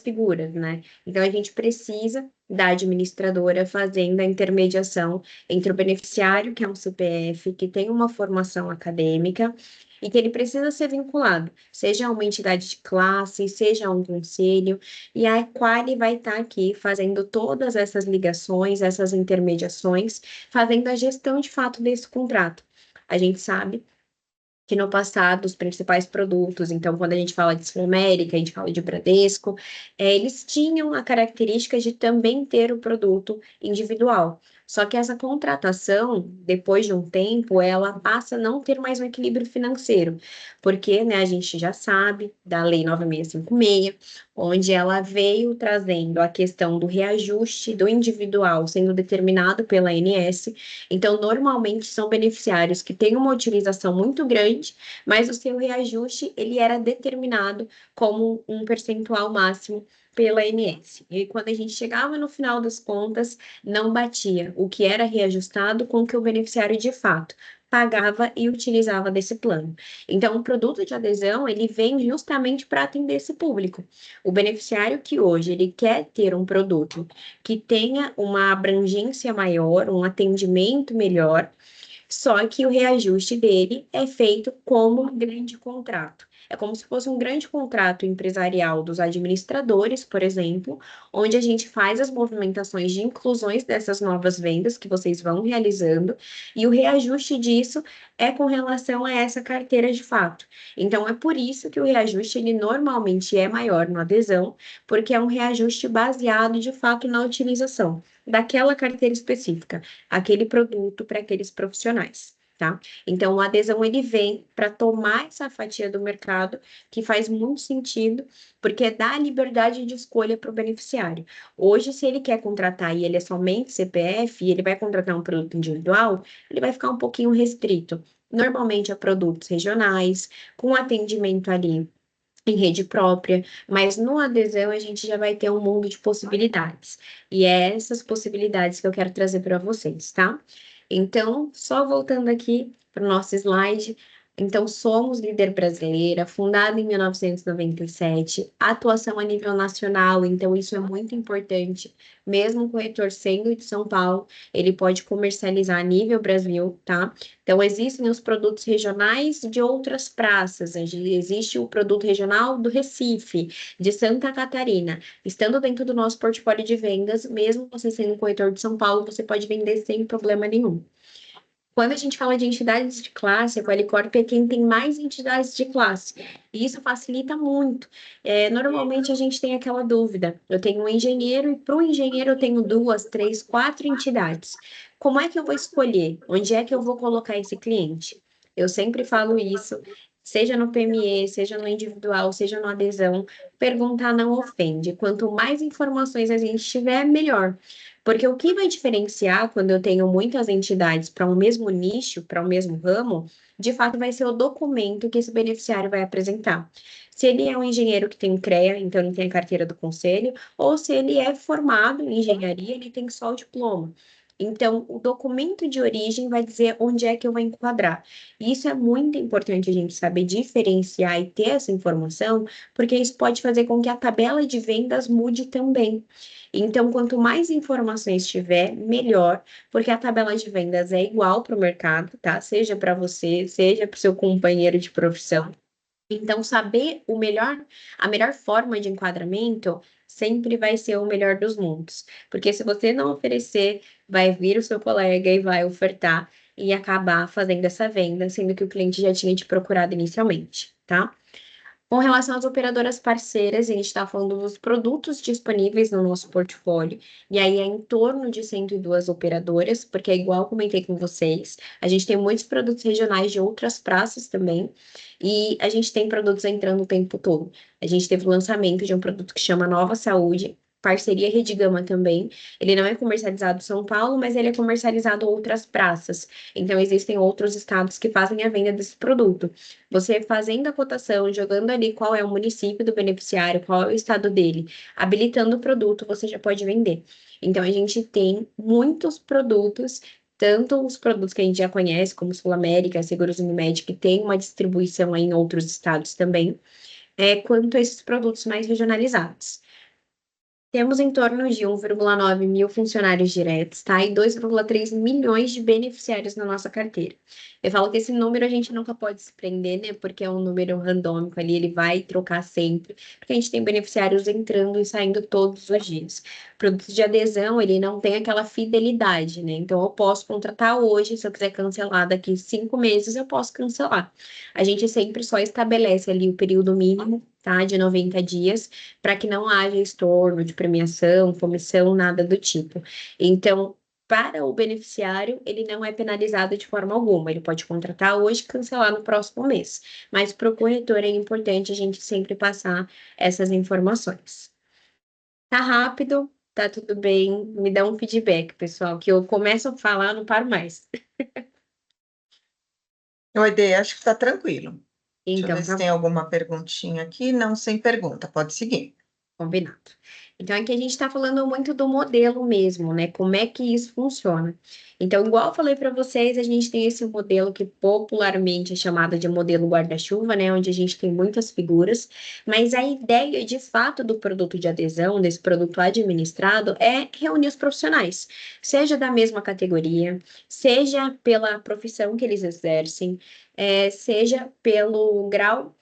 figuras, né? Então, a gente precisa da administradora fazendo a intermediação entre o beneficiário, que é um CPF, que tem uma formação acadêmica, e que ele precisa ser vinculado, seja a uma entidade de classe, seja a um conselho, e a Quali vai estar aqui fazendo todas essas ligações, essas intermediações, fazendo a gestão de fato desse contrato. A gente sabe que no passado os principais produtos, então quando a gente fala de Sul América, a gente fala de Bradesco, eles tinham a característica de também ter o produto individual. Só que essa contratação, depois de um tempo, ela passa a não ter mais um equilíbrio financeiro, porque, né, a gente já sabe da Lei 9656, onde ela veio trazendo a questão do reajuste do individual sendo determinado pela ANS. Então, normalmente são beneficiários que têm uma utilização muito grande, mas o seu reajuste ele era determinado como um percentual máximo pela ANS. E quando a gente chegava no final das contas, não batia o que era reajustado com o que o beneficiário de fato pagava e utilizava desse plano. Então, o produto de adesão, ele vem justamente para atender esse público. O beneficiário que hoje ele quer ter um produto que tenha uma abrangência maior, um atendimento melhor, só que o reajuste dele é feito como um grande contrato. É como se fosse um grande contrato empresarial dos administradores, por exemplo, onde a gente faz as movimentações de inclusões dessas novas vendas que vocês vão realizando, e o reajuste disso é com relação a essa carteira de fato. Então, é por isso que o reajuste ele normalmente é maior no adesão, porque é um reajuste baseado de fato na utilização daquela carteira específica, aquele produto para aqueles profissionais, tá? Então, o adesão ele vem para tomar essa fatia do mercado, que faz muito sentido, porque dá liberdade de escolha para o beneficiário. Hoje, se ele quer contratar e ele é somente CPF, e ele vai contratar um produto individual, ele vai ficar um pouquinho restrito. Normalmente a produtos regionais, com atendimento ali em rede própria, mas no adesão a gente já vai ter um mundo de possibilidades. E é essas possibilidades que eu quero trazer para vocês, tá? Então, só voltando aqui para o nosso slide. Então, somos líder brasileira, fundada em 1997, atuação a nível nacional, então isso é muito importante, mesmo o corretor sendo de São Paulo, ele pode comercializar a nível Brasil, tá? Então, existem os produtos regionais de outras praças. Existe o produto regional do Recife, de Santa Catarina. Estando dentro do nosso portfólio de vendas, mesmo você sendo um corretor de São Paulo, você pode vender sem problema nenhum. Quando a gente fala de entidades de classe, a Qualicorp é quem tem mais entidades de classe. E isso facilita muito. Normalmente a gente tem aquela dúvida. Eu tenho um engenheiro e para o engenheiro eu tenho duas, três, quatro entidades. Como é que eu vou escolher? Onde é que eu vou colocar esse cliente? Eu sempre falo isso, seja no PME, seja no individual, seja no adesão. Perguntar não ofende. Quanto mais informações a gente tiver, melhor. Porque o que vai diferenciar quando eu tenho muitas entidades para um mesmo nicho, para o mesmo ramo, de fato vai ser o documento que esse beneficiário vai apresentar. Se ele é um engenheiro que tem CREA, então ele tem a carteira do conselho, ou se ele é formado em engenharia, ele tem só o diploma. Então, o documento de origem vai dizer onde é que eu vou enquadrar. E isso é muito importante a gente saber diferenciar e ter essa informação, porque isso pode fazer com que a tabela de vendas mude também. Então, quanto mais informações tiver, melhor, porque a tabela de vendas é igual para o mercado, tá? Seja para você, seja para o seu companheiro de profissão. Então, saber a melhor forma de enquadramento sempre vai ser o melhor dos mundos. Porque se você não oferecer, vai vir o seu colega e vai ofertar e acabar fazendo essa venda, sendo que o cliente já tinha te procurado inicialmente, tá? Com relação às operadoras parceiras, a gente está falando dos produtos disponíveis no nosso portfólio, e aí é em torno de 102 operadoras, porque é igual comentei com vocês, a gente tem muitos produtos regionais de outras praças também, e a gente tem produtos entrando o tempo todo. A gente teve o lançamento de um produto que chama Nova Saúde, parceria Rede Gama também. Ele não é comercializado em São Paulo, mas ele é comercializado em outras praças. Então, existem outros estados que fazem a venda desse produto. Você fazendo a cotação, jogando ali qual é o município do beneficiário, qual é o estado dele, habilitando o produto, você já pode vender. Então, a gente tem muitos produtos, tanto os produtos que a gente já conhece, como Sul América, Seguros Unimed, que tem uma distribuição aí em outros estados também, quanto esses produtos mais regionalizados. Temos em torno de 1,9 mil funcionários diretos, tá? E 2,3 milhões de beneficiários na nossa carteira. Eu falo que esse número a gente nunca pode se prender, né? Porque é um número randômico ali, ele vai trocar sempre, porque a gente tem beneficiários entrando e saindo todos os dias. Produto de adesão, ele não tem aquela fidelidade, né? Então, eu posso contratar hoje, se eu quiser cancelar daqui 5 meses, eu posso cancelar. A gente sempre só estabelece ali o período mínimo, tá? De 90 dias para que não haja estorno de premiação, comissão, nada do tipo. Então, para o beneficiário, ele não é penalizado de forma alguma. Ele pode contratar hoje e cancelar no próximo mês. Mas para o corretor é importante a gente sempre passar essas informações. Tá rápido? Tá tudo bem? Me dá um feedback, pessoal, que eu começo a falar, não paro mais. Oi, Dê, acho que está tranquilo. Deixa eu Então, ver se tá tem alguma perguntinha aqui. Não, sem pergunta, pode seguir. combinado. Então, aqui a gente está falando muito do modelo mesmo, né? Como é que isso funciona. Então, igual eu falei para vocês, a gente tem esse modelo que popularmente é chamado de modelo guarda-chuva, né? Onde a gente tem muitas figuras, mas a ideia de fato do produto de adesão, desse produto administrado, é reunir os profissionais, seja da mesma categoria, seja pela profissão que eles exercem, seja pelo grau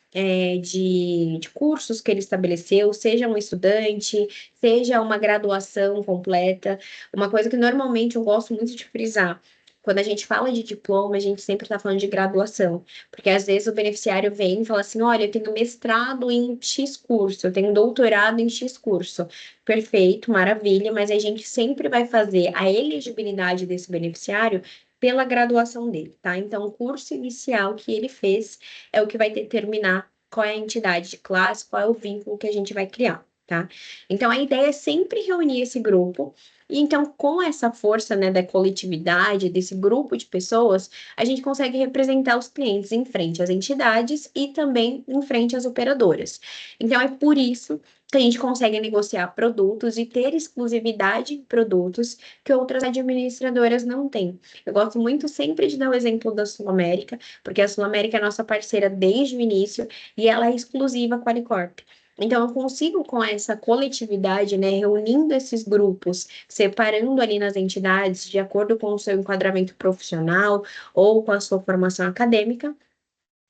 de cursos que ele estabeleceu, seja um estudante, seja uma graduação completa. Uma coisa que normalmente eu gosto muito de frisar. Quando a gente fala de diploma, a gente sempre está falando de graduação, porque às vezes o beneficiário vem e fala assim: olha, eu tenho mestrado em X curso, eu tenho doutorado em X curso. Perfeito, maravilha, mas a gente sempre vai fazer a elegibilidade desse beneficiário pela graduação dele, tá? Então, o curso inicial que ele fez é o que vai determinar qual é a entidade de classe, qual é o vínculo que a gente vai criar, tá? Então, a ideia é sempre reunir esse grupo, e então, com essa força, né, da coletividade, desse grupo de pessoas, a gente consegue representar os clientes em frente às entidades e também em frente às operadoras. Então, é por isso que a gente consegue negociar produtos e ter exclusividade em produtos que outras administradoras não têm. Eu gosto muito sempre de dar o exemplo da Sul América, porque a Sul América é nossa parceira desde o início e ela é exclusiva com a Qualicorp. Então, eu consigo, com essa coletividade, né, reunindo esses grupos, separando ali nas entidades, de acordo com o seu enquadramento profissional ou com a sua formação acadêmica,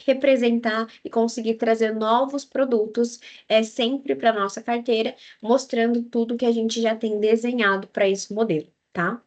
representar e conseguir trazer novos produtos sempre para a nossa carteira, mostrando tudo que a gente já tem desenhado para esse modelo, tá?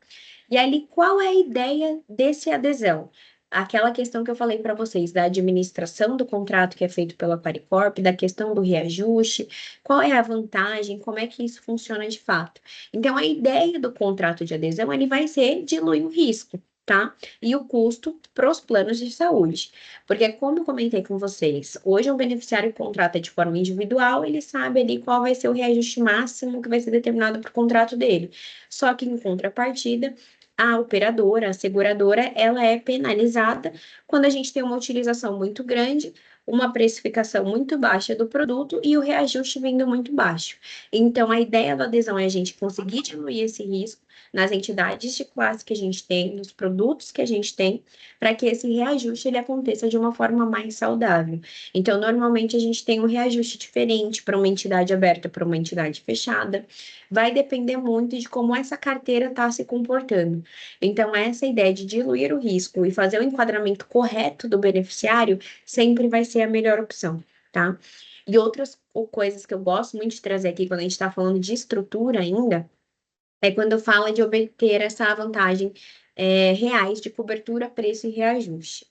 E ali, qual é a ideia desse adesão? Aquela questão que eu falei para vocês, da administração do contrato que é feito pela Paricorp, da questão do reajuste, qual é a vantagem, como é que isso funciona de fato. Então, a ideia do contrato de adesão, ele vai ser diluir o risco, tá? E o custo para os planos de saúde. Porque, como eu comentei com vocês, hoje um beneficiário contrata de forma individual, ele sabe ali qual vai ser o reajuste máximo que vai ser determinado para o contrato dele. Só que, em contrapartida, a operadora, a seguradora, ela é penalizada quando a gente tem uma utilização muito grande, uma precificação muito baixa do produto e o reajuste vindo muito baixo. Então, a ideia da adesão é a gente conseguir diminuir esse risco nas entidades de classe que a gente tem, nos produtos que a gente tem, para que esse reajuste ele aconteça de uma forma mais saudável. Então, normalmente a gente tem um reajuste diferente para uma entidade aberta, para uma entidade fechada. Vai depender muito de como essa carteira está se comportando. Então, essa ideia de diluir o risco e fazer o enquadramento correto do beneficiário sempre vai ser a melhor opção, tá? E outras coisas que eu gosto muito de trazer aqui quando a gente está falando de estrutura ainda, é quando fala de obter essa vantagem reais de cobertura, preço e reajuste.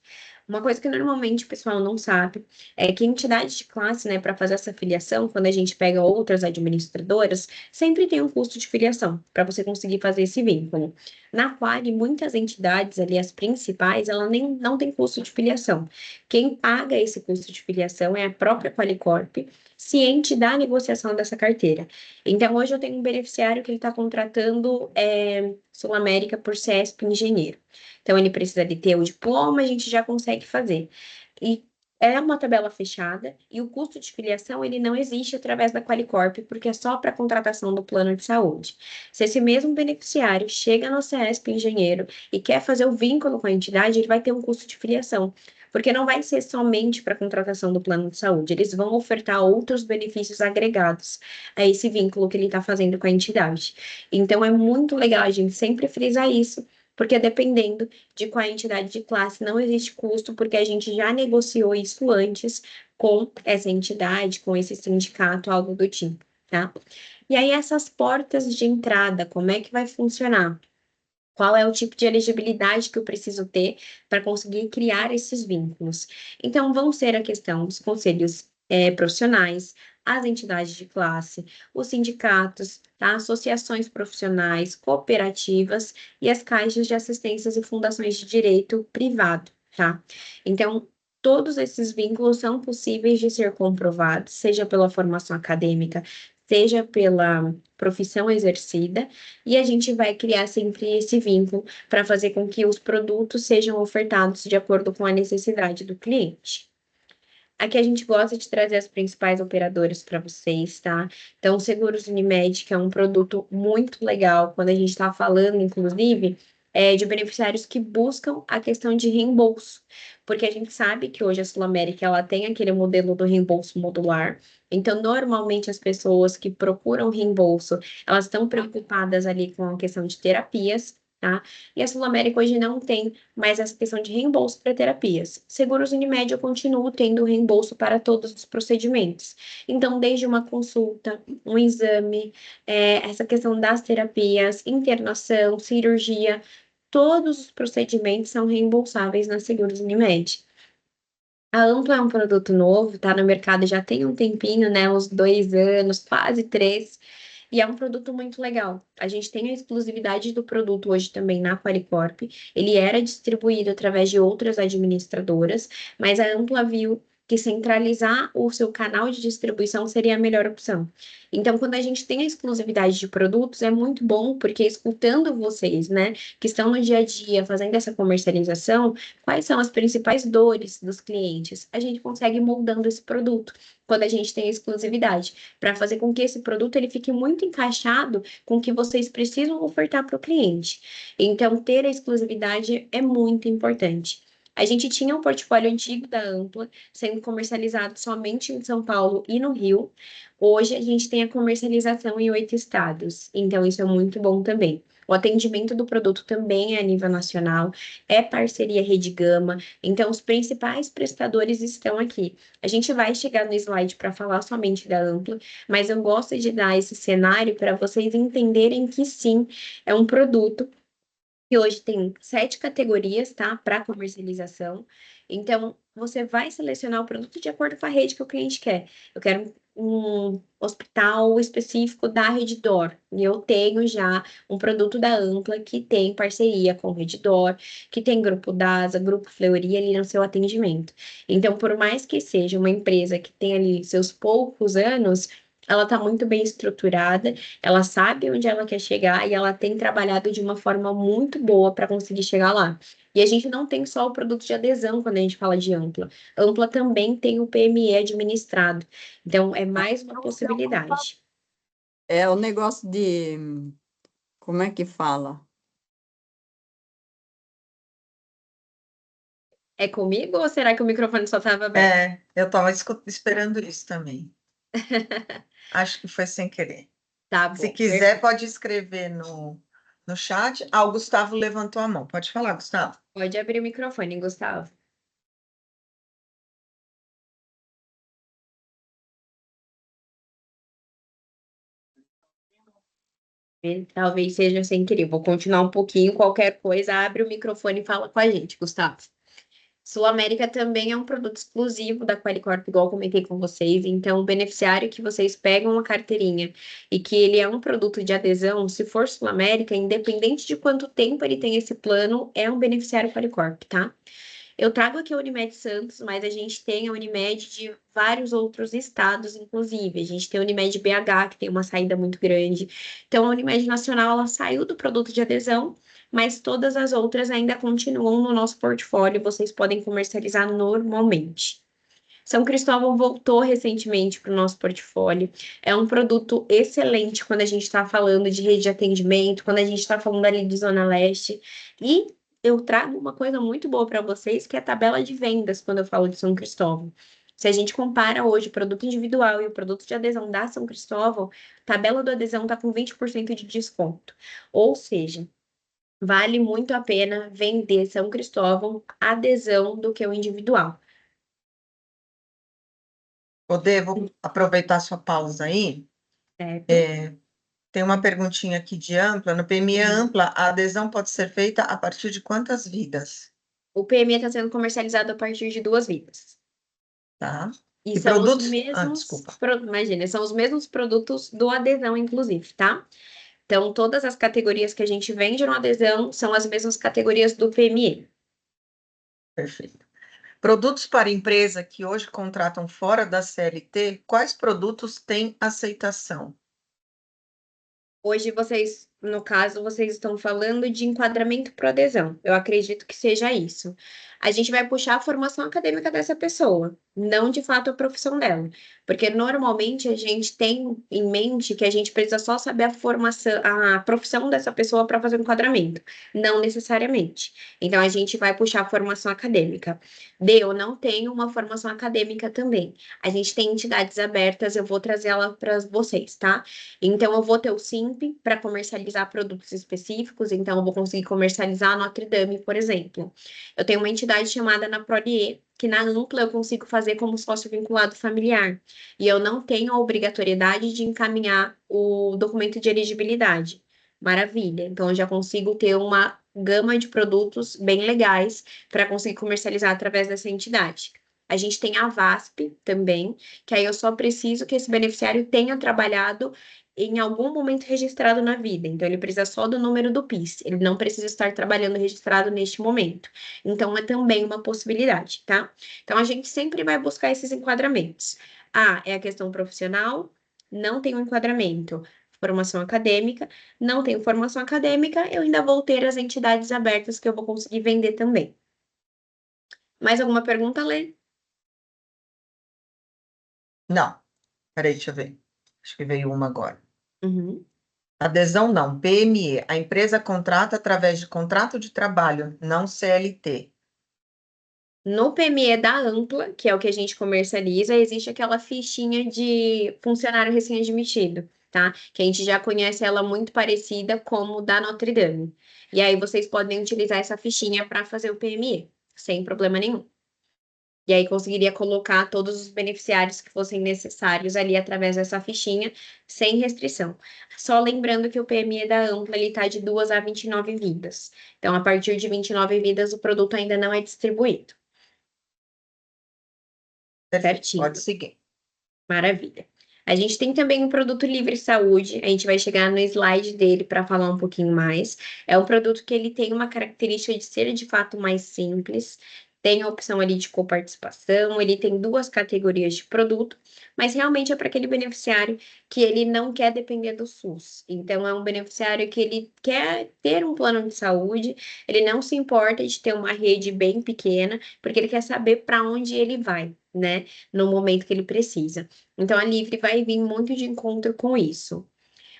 Uma coisa que normalmente o pessoal não sabe é que entidade de classe, né, para fazer essa filiação, quando a gente pega outras administradoras, sempre tem um custo de filiação para você conseguir fazer esse vínculo. Na Quali, muitas entidades ali, as principais, ela nem não tem custo de filiação. Quem paga esse custo de filiação é a própria Qualicorp, ciente da negociação dessa carteira. Então, hoje eu tenho um beneficiário que ele está contratando Sul América por CESP Engenheiro. Então, ele precisa de ter o diploma, a gente já consegue fazer. E é uma tabela fechada e o custo de filiação ele não existe através da Qualicorp, porque é só para a contratação do plano de saúde. Se esse mesmo beneficiário chega no CESP Engenheiro e quer fazer o vínculo com a entidade, ele vai ter um custo de filiação. porque não vai ser somente para a contratação do plano de saúde, eles vão ofertar outros benefícios agregados a esse vínculo que ele está fazendo com a entidade. Então, é muito legal a gente sempre frisar isso, porque dependendo de qual entidade de classe, não existe custo, porque a gente já negociou isso antes com essa entidade, com esse sindicato, algo do tipo, tá? E aí, essas portas de entrada, como é que vai funcionar? Qual é o tipo de elegibilidade que eu preciso ter para conseguir criar esses vínculos? Então, vão ser a questão dos conselhos profissionais, as entidades de classe, os sindicatos, tá? Associações profissionais, cooperativas e as caixas de assistências e fundações de direito privado, tá? Então, todos esses vínculos são possíveis de ser comprovados, seja pela formação acadêmica, seja pela profissão exercida, e a gente vai criar sempre esse vínculo para fazer com que os produtos sejam ofertados de acordo com a necessidade do cliente. Aqui a gente gosta de trazer as principais operadoras para vocês, tá? Então, o Seguros Unimed, que é um produto muito legal, quando a gente está falando, inclusive, de beneficiários que buscam a questão de reembolso, porque a gente sabe que hoje a Sul América ela tem aquele modelo do reembolso modular. Então, normalmente as pessoas que procuram reembolso, elas estão preocupadas ali com a questão de terapias, tá? E a Sul América hoje não tem mais essa questão de reembolso para terapias. Seguros Unimed eu continuo tendo reembolso para todos os procedimentos. Então, desde uma consulta, um exame, essa questão das terapias, internação, cirurgia, todos os procedimentos são reembolsáveis na Seguros Unimed. A Ampla é um produto novo, tá no mercado já tem um tempinho, né? Uns 2 anos, quase 3. E é um produto muito legal. A gente tem a exclusividade do produto hoje também na Qualicorp. Ele era distribuído através de outras administradoras, mas a Ampla viu que centralizar o seu canal de distribuição seria a melhor opção. Então, quando a gente tem a exclusividade de produtos, é muito bom, porque escutando vocês, né, que estão no dia a dia fazendo essa comercialização, quais são as principais dores dos clientes? A gente consegue ir moldando esse produto quando a gente tem a exclusividade, para fazer com que esse produto ele fique muito encaixado com o que vocês precisam ofertar para o cliente. Então, ter a exclusividade é muito importante. A gente tinha um portfólio antigo da Ampla, sendo comercializado somente em São Paulo e no Rio. Hoje, a gente tem a comercialização em 8 estados, então isso é muito bom também. O atendimento do produto também é a nível nacional, é parceria Rede Gama, então os principais prestadores estão aqui. A gente vai chegar no slide para falar somente da Ampla, mas eu gosto de dar esse cenário para vocês entenderem que sim, é um produto que hoje tem 7 categorias, tá, para comercialização. Então, você vai selecionar o produto de acordo com a rede que o cliente quer. Eu quero um hospital específico da Redditor, e eu tenho já um produto da Ampla que tem parceria com o Redditor, que tem grupo DASA, grupo Fleury ali no seu atendimento. Então, por mais que seja uma empresa que tem ali seus poucos anos, ela está muito bem estruturada, ela sabe onde ela quer chegar e ela tem trabalhado de uma forma muito boa para conseguir chegar lá. E a gente não tem só o produto de adesão quando a gente fala de Ampla. Ampla também tem o PME administrado. Então, é mais uma possibilidade. É o negócio de. Como é que fala? É comigo ou será que o microfone só estava aberto? Eu estava esperando isso também. Acho que foi sem querer. Tá bom. Se quiser, pode escrever no chat. O Gustavo levantou a mão. Pode falar, Gustavo. Pode abrir o microfone, Gustavo. Talvez seja sem querer. Vou continuar um pouquinho. Qualquer coisa, abre o microfone e fala com a gente, Gustavo. Sul América também é um produto exclusivo da Qualicorp, igual eu comentei com vocês. Então, o beneficiário que vocês pegam a carteirinha e que ele é um produto de adesão, se for Sul América, independente de quanto tempo ele tem esse plano, é um beneficiário Qualicorp, tá? Eu trago aqui a Unimed Santos, mas a gente tem a Unimed de vários outros estados, inclusive. A gente tem a Unimed BH, que tem uma saída muito grande. Então, a Unimed Nacional, ela saiu do produto de adesão, mas todas as outras ainda continuam no nosso portfólio, vocês podem comercializar normalmente. São Cristóvão voltou recentemente para o nosso portfólio. É um produto excelente quando a gente está falando de rede de atendimento, quando a gente está falando ali de Zona Leste. E eu trago uma coisa muito boa para vocês, que é a tabela de vendas, quando eu falo de São Cristóvão. Se a gente compara hoje o produto individual e o produto de adesão da São Cristóvão, a tabela do adesão está com 20% de desconto. Ou seja, vale muito a pena vender São Cristóvão adesão do que o individual. Vou aproveitar sua pausa aí. Certo? Tem uma perguntinha aqui de ampla. No PME ampla, a adesão pode ser feita a partir de quantas vidas? O PME está sendo comercializado a partir de 2 vidas. Tá? E E são os produtos? mesmos, Desculpa. imagina, são os mesmos produtos do adesão, inclusive, tá? Então, todas as categorias que a gente vende no adesão são as mesmas categorias do PME. Perfeito. Produtos para empresa que hoje contratam fora da CLT, quais produtos têm aceitação? Hoje vocês, no caso, vocês estão falando de enquadramento para adesão. Eu acredito que seja isso. A gente vai puxar a formação acadêmica dessa pessoa, não de fato a profissão dela. Porque normalmente a gente tem em mente que a gente precisa só saber a formação, a profissão dessa pessoa para fazer o enquadramento. Não necessariamente. Então a gente vai puxar a formação acadêmica. Eu não tenho uma formação acadêmica também. A gente tem entidades abertas, eu vou trazer ela para vocês, tá? Então, eu vou ter o SIMP para comercializar produtos específicos, então eu vou conseguir comercializar a Notre Dame, por exemplo. Eu tenho uma entidade chamada na Prodie, que na Ampla eu consigo fazer como sócio vinculado familiar. E eu não tenho a obrigatoriedade de encaminhar o documento de elegibilidade. Maravilha. Então, eu já consigo ter uma gama de produtos bem legais para conseguir comercializar através dessa entidade. A gente tem a VASP também, que aí eu só preciso que esse beneficiário tenha trabalhado em algum momento registrado na vida. Então, ele precisa só do número do PIS. Ele não precisa estar trabalhando registrado neste momento. Então, é também uma possibilidade, tá? Então, a gente sempre vai buscar esses enquadramentos. É a questão profissional, não tem um enquadramento. Formação acadêmica, não tenho formação acadêmica, eu ainda vou ter as entidades abertas que eu vou conseguir vender também. Mais alguma pergunta, Lê? Não. Peraí, deixa eu ver. Acho que veio uma agora. Uhum. Adesão não, PME. A empresa contrata através de contrato de trabalho, não CLT. No PME da Ampla, que é o que a gente comercializa, existe aquela fichinha de funcionário recém-admitido, tá? Que a gente já conhece ela muito parecida como da Notre Dame. E aí vocês podem utilizar essa fichinha para fazer o PME, sem problema nenhum. E aí conseguiria colocar todos os beneficiários que fossem necessários ali através dessa fichinha, sem restrição. Só lembrando que o PME da Ampla ele está de 2 a 29 vidas. Então, a partir de 29 vidas, o produto ainda não é distribuído. Perfeito, Certinho. pode seguir. Maravilha. A gente tem também o produto Livre Saúde, a gente vai chegar no slide dele para falar um pouquinho mais. É um produto que ele tem uma característica de ser de fato mais simples, tem a opção ali de coparticipação, ele tem 2 categorias de produto, mas realmente é para aquele beneficiário que ele não quer depender do SUS. Então, é um beneficiário que ele quer ter um plano de saúde, ele não se importa de ter uma rede bem pequena, porque ele quer saber para onde ele vai, né? No momento que ele precisa. Então, a Livre vai vir muito de encontro com isso.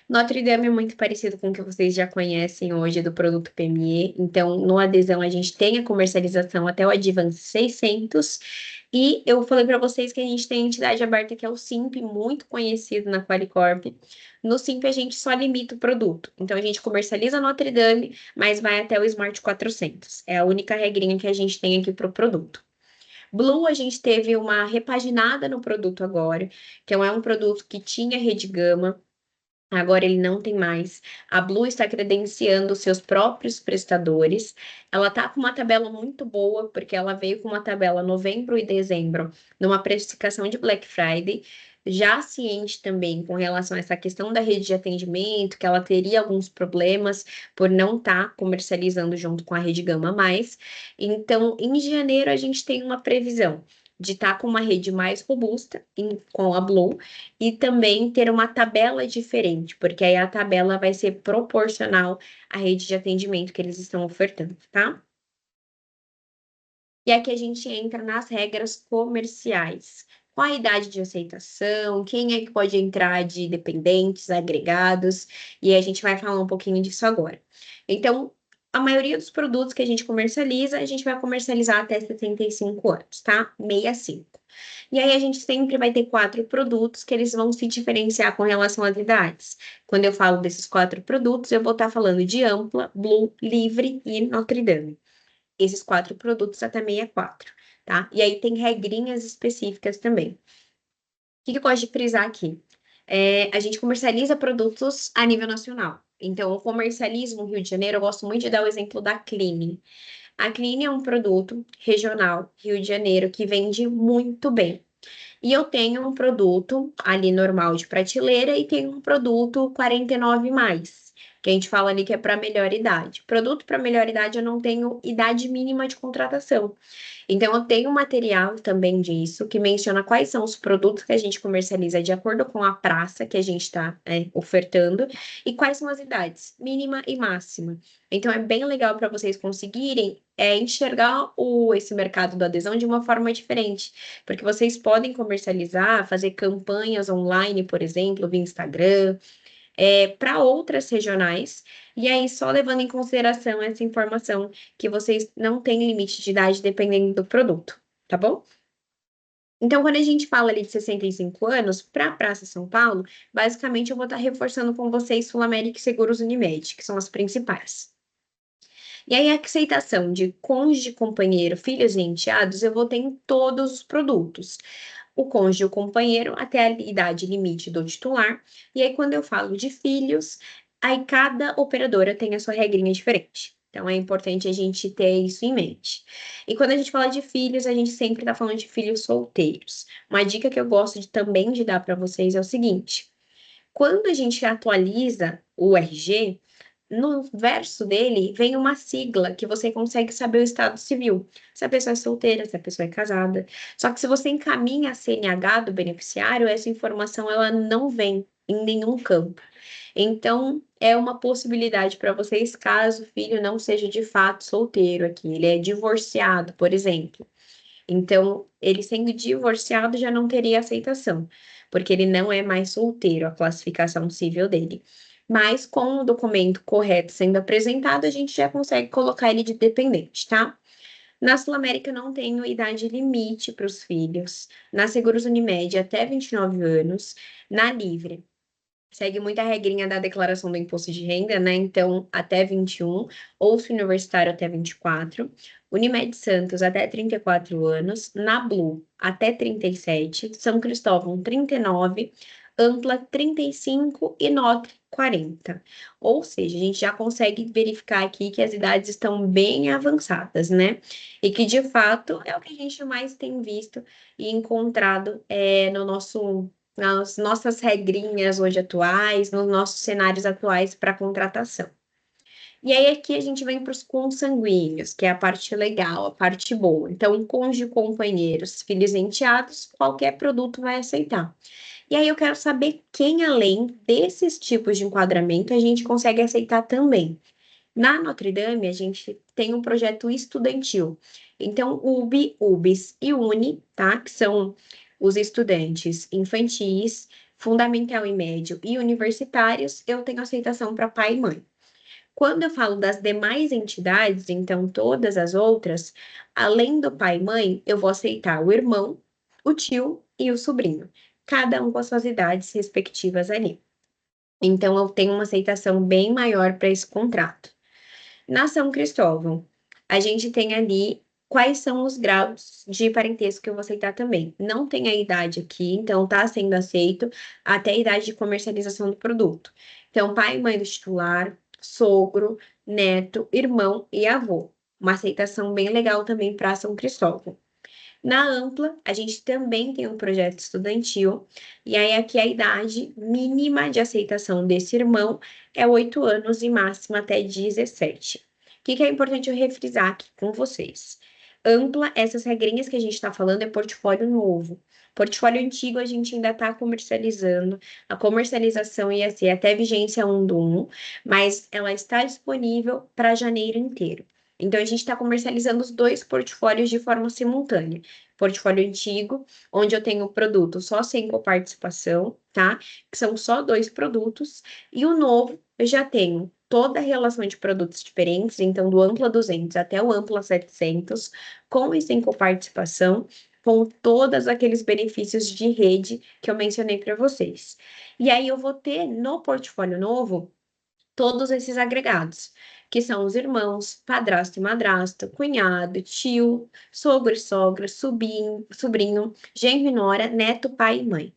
Notre Dame é muito parecido com o que vocês já conhecem hoje do produto PME. Então, no adesão, a gente tem a comercialização até o Advance 600. E eu falei para vocês que a gente tem a entidade aberta que é o SIMP, muito conhecido na Qualicorp. No SIMP, a gente só limita o produto. Então, a gente comercializa Notre Dame, mas vai até o Smart 400. É a única regrinha que a gente tem aqui para o produto. Blue, a gente teve uma repaginada no produto agora, que é um produto que tinha rede gama, agora ele não tem mais. A Blue está credenciando seus próprios prestadores. Ela está com uma tabela muito boa, porque ela veio com uma tabela novembro e dezembro, numa precificação de Black Friday. Já ciente também com relação a essa questão da rede de atendimento, que ela teria alguns problemas por não estar comercializando junto com a Rede Gama Mais. Então, em janeiro, a gente tem uma previsão de estar com uma rede mais robusta com a Blue e também ter uma tabela diferente, porque aí a tabela vai ser proporcional à rede de atendimento que eles estão ofertando, tá? E aqui a gente entra nas regras comerciais. Qual a idade de aceitação? Quem é que pode entrar de dependentes, agregados? E a gente vai falar um pouquinho disso agora. Então, a maioria dos produtos que a gente comercializa, a gente vai comercializar até 65 anos, tá? 65. E aí a gente sempre vai ter 4 produtos que eles vão se diferenciar com relação às idades. Quando eu falo desses 4 produtos, eu vou estar falando de Ampla, Blue, Livre e Notre Dame. Esses 4 produtos até 64, tá? E aí tem regrinhas específicas também. O que eu gosto de frisar aqui? A gente comercializa produtos a nível nacional. Então, o comercialismo no Rio de Janeiro, eu gosto muito de dar o exemplo da Clean. A Clean é um produto regional Rio de Janeiro que vende muito bem. E eu tenho um produto ali normal de prateleira e tenho um produto 49 mais, que a gente fala ali que é para melhor idade. Produto para melhor idade eu não tenho idade mínima de contratação. Então eu tenho um material também disso que menciona quais são os produtos que a gente comercializa de acordo com a praça que a gente está ofertando e quais são as idades mínima e máxima. Então é bem legal para vocês conseguirem enxergar esse mercado da adesão de uma forma diferente, porque vocês podem comercializar, fazer campanhas online, por exemplo, via Instagram, para outras regionais, e aí só levando em consideração essa informação que vocês não têm limite de idade dependendo do produto, tá bom? Então, quando a gente fala ali de 65 anos, para a Praça São Paulo, basicamente eu vou estar reforçando com vocês Sul América e Seguros Unimed, que são as principais. E aí, a aceitação de cônjuge, companheiro, filhos e enteados, eu vou ter em todos os produtos. O cônjuge e o companheiro até a idade limite do titular. E aí, quando eu falo de filhos, aí cada operadora tem a sua regrinha diferente. Então, é importante a gente ter isso em mente. E quando a gente fala de filhos, a gente sempre está falando de filhos solteiros. Uma dica que eu gosto também de dar para vocês é o seguinte: quando a gente atualiza o RG, no verso dele vem uma sigla que você consegue saber o estado civil. Se a pessoa é solteira, se a pessoa é casada. Só que se você encaminha a CNH do beneficiário, essa informação ela não vem em nenhum campo. Então, é uma possibilidade para vocês caso o filho não seja de fato solteiro aqui, ele é divorciado, por exemplo. Então, ele sendo divorciado já não teria aceitação, porque ele não é mais solteiro, a classificação civil dele. Mas com o documento correto sendo apresentado, a gente já consegue colocar ele de dependente, tá? Na Sul América não tenho idade limite para os filhos. Na Seguros Unimed, até 29 anos. Na Livre, segue muita regrinha da declaração do imposto de renda, né? Então, até 21, ou se universitário até 24. Unimed Santos até 34 anos, na Blue até 37, São Cristóvão 39, Ampla 35 e Notre 40. Ou seja, a gente já consegue verificar aqui que as idades estão bem avançadas, né? E que de fato é o que a gente mais tem visto e encontrado no nosso nas nossas regrinhas hoje atuais, nos nossos cenários atuais para contratação. E aí aqui a gente vem para os consanguíneos, que é a parte legal, a parte boa. Então, cônjuge, companheiros, filhos e enteados, qualquer produto vai aceitar. E aí eu quero saber quem, além desses tipos de enquadramento, a gente consegue aceitar também. Na Notre Dame, a gente tem um projeto estudantil. Então, UB, UBS e UNI, tá? Que são os estudantes infantis, fundamental e médio e universitários, eu tenho aceitação para pai e mãe. Quando eu falo das demais entidades, então todas as outras, além do pai e mãe, eu vou aceitar o irmão, o tio e o sobrinho, cada um com as suas idades respectivas ali. Então, eu tenho uma aceitação bem maior para esse contrato. Na São Cristóvão, a gente tem ali quais são os graus de parentesco que eu vou aceitar também. Não tem a idade aqui, então está sendo aceito até a idade de comercialização do produto. Então, pai e mãe do titular, sogro, neto, irmão e avô. Uma aceitação bem legal também para São Cristóvão. Na Ampla, a gente também tem um projeto estudantil, e aí aqui a idade mínima de aceitação desse irmão é 8 anos e máxima até 17. O que é importante eu refrisar aqui com vocês? Ampla, essas regrinhas que a gente está falando é portfólio novo. Portfólio antigo a gente ainda está comercializando, a comercialização ia ser até vigência 1 do 1, mas ela está disponível para janeiro inteiro. Então, a gente está comercializando os dois portfólios de forma simultânea. Portfólio antigo, onde eu tenho o produto só sem coparticipação, tá? Que são só 2 produtos. E o novo, eu já tenho toda a relação de produtos diferentes, então do Ampla 200 até o Ampla 700, com e sem coparticipação, com todos aqueles benefícios de rede que eu mencionei para vocês. E aí eu vou ter no portfólio novo todos esses agregados, que são os irmãos, padrasto e madrasta, cunhado, tio, sogro e sogra, sobrinho, genro e nora, neto, pai e mãe.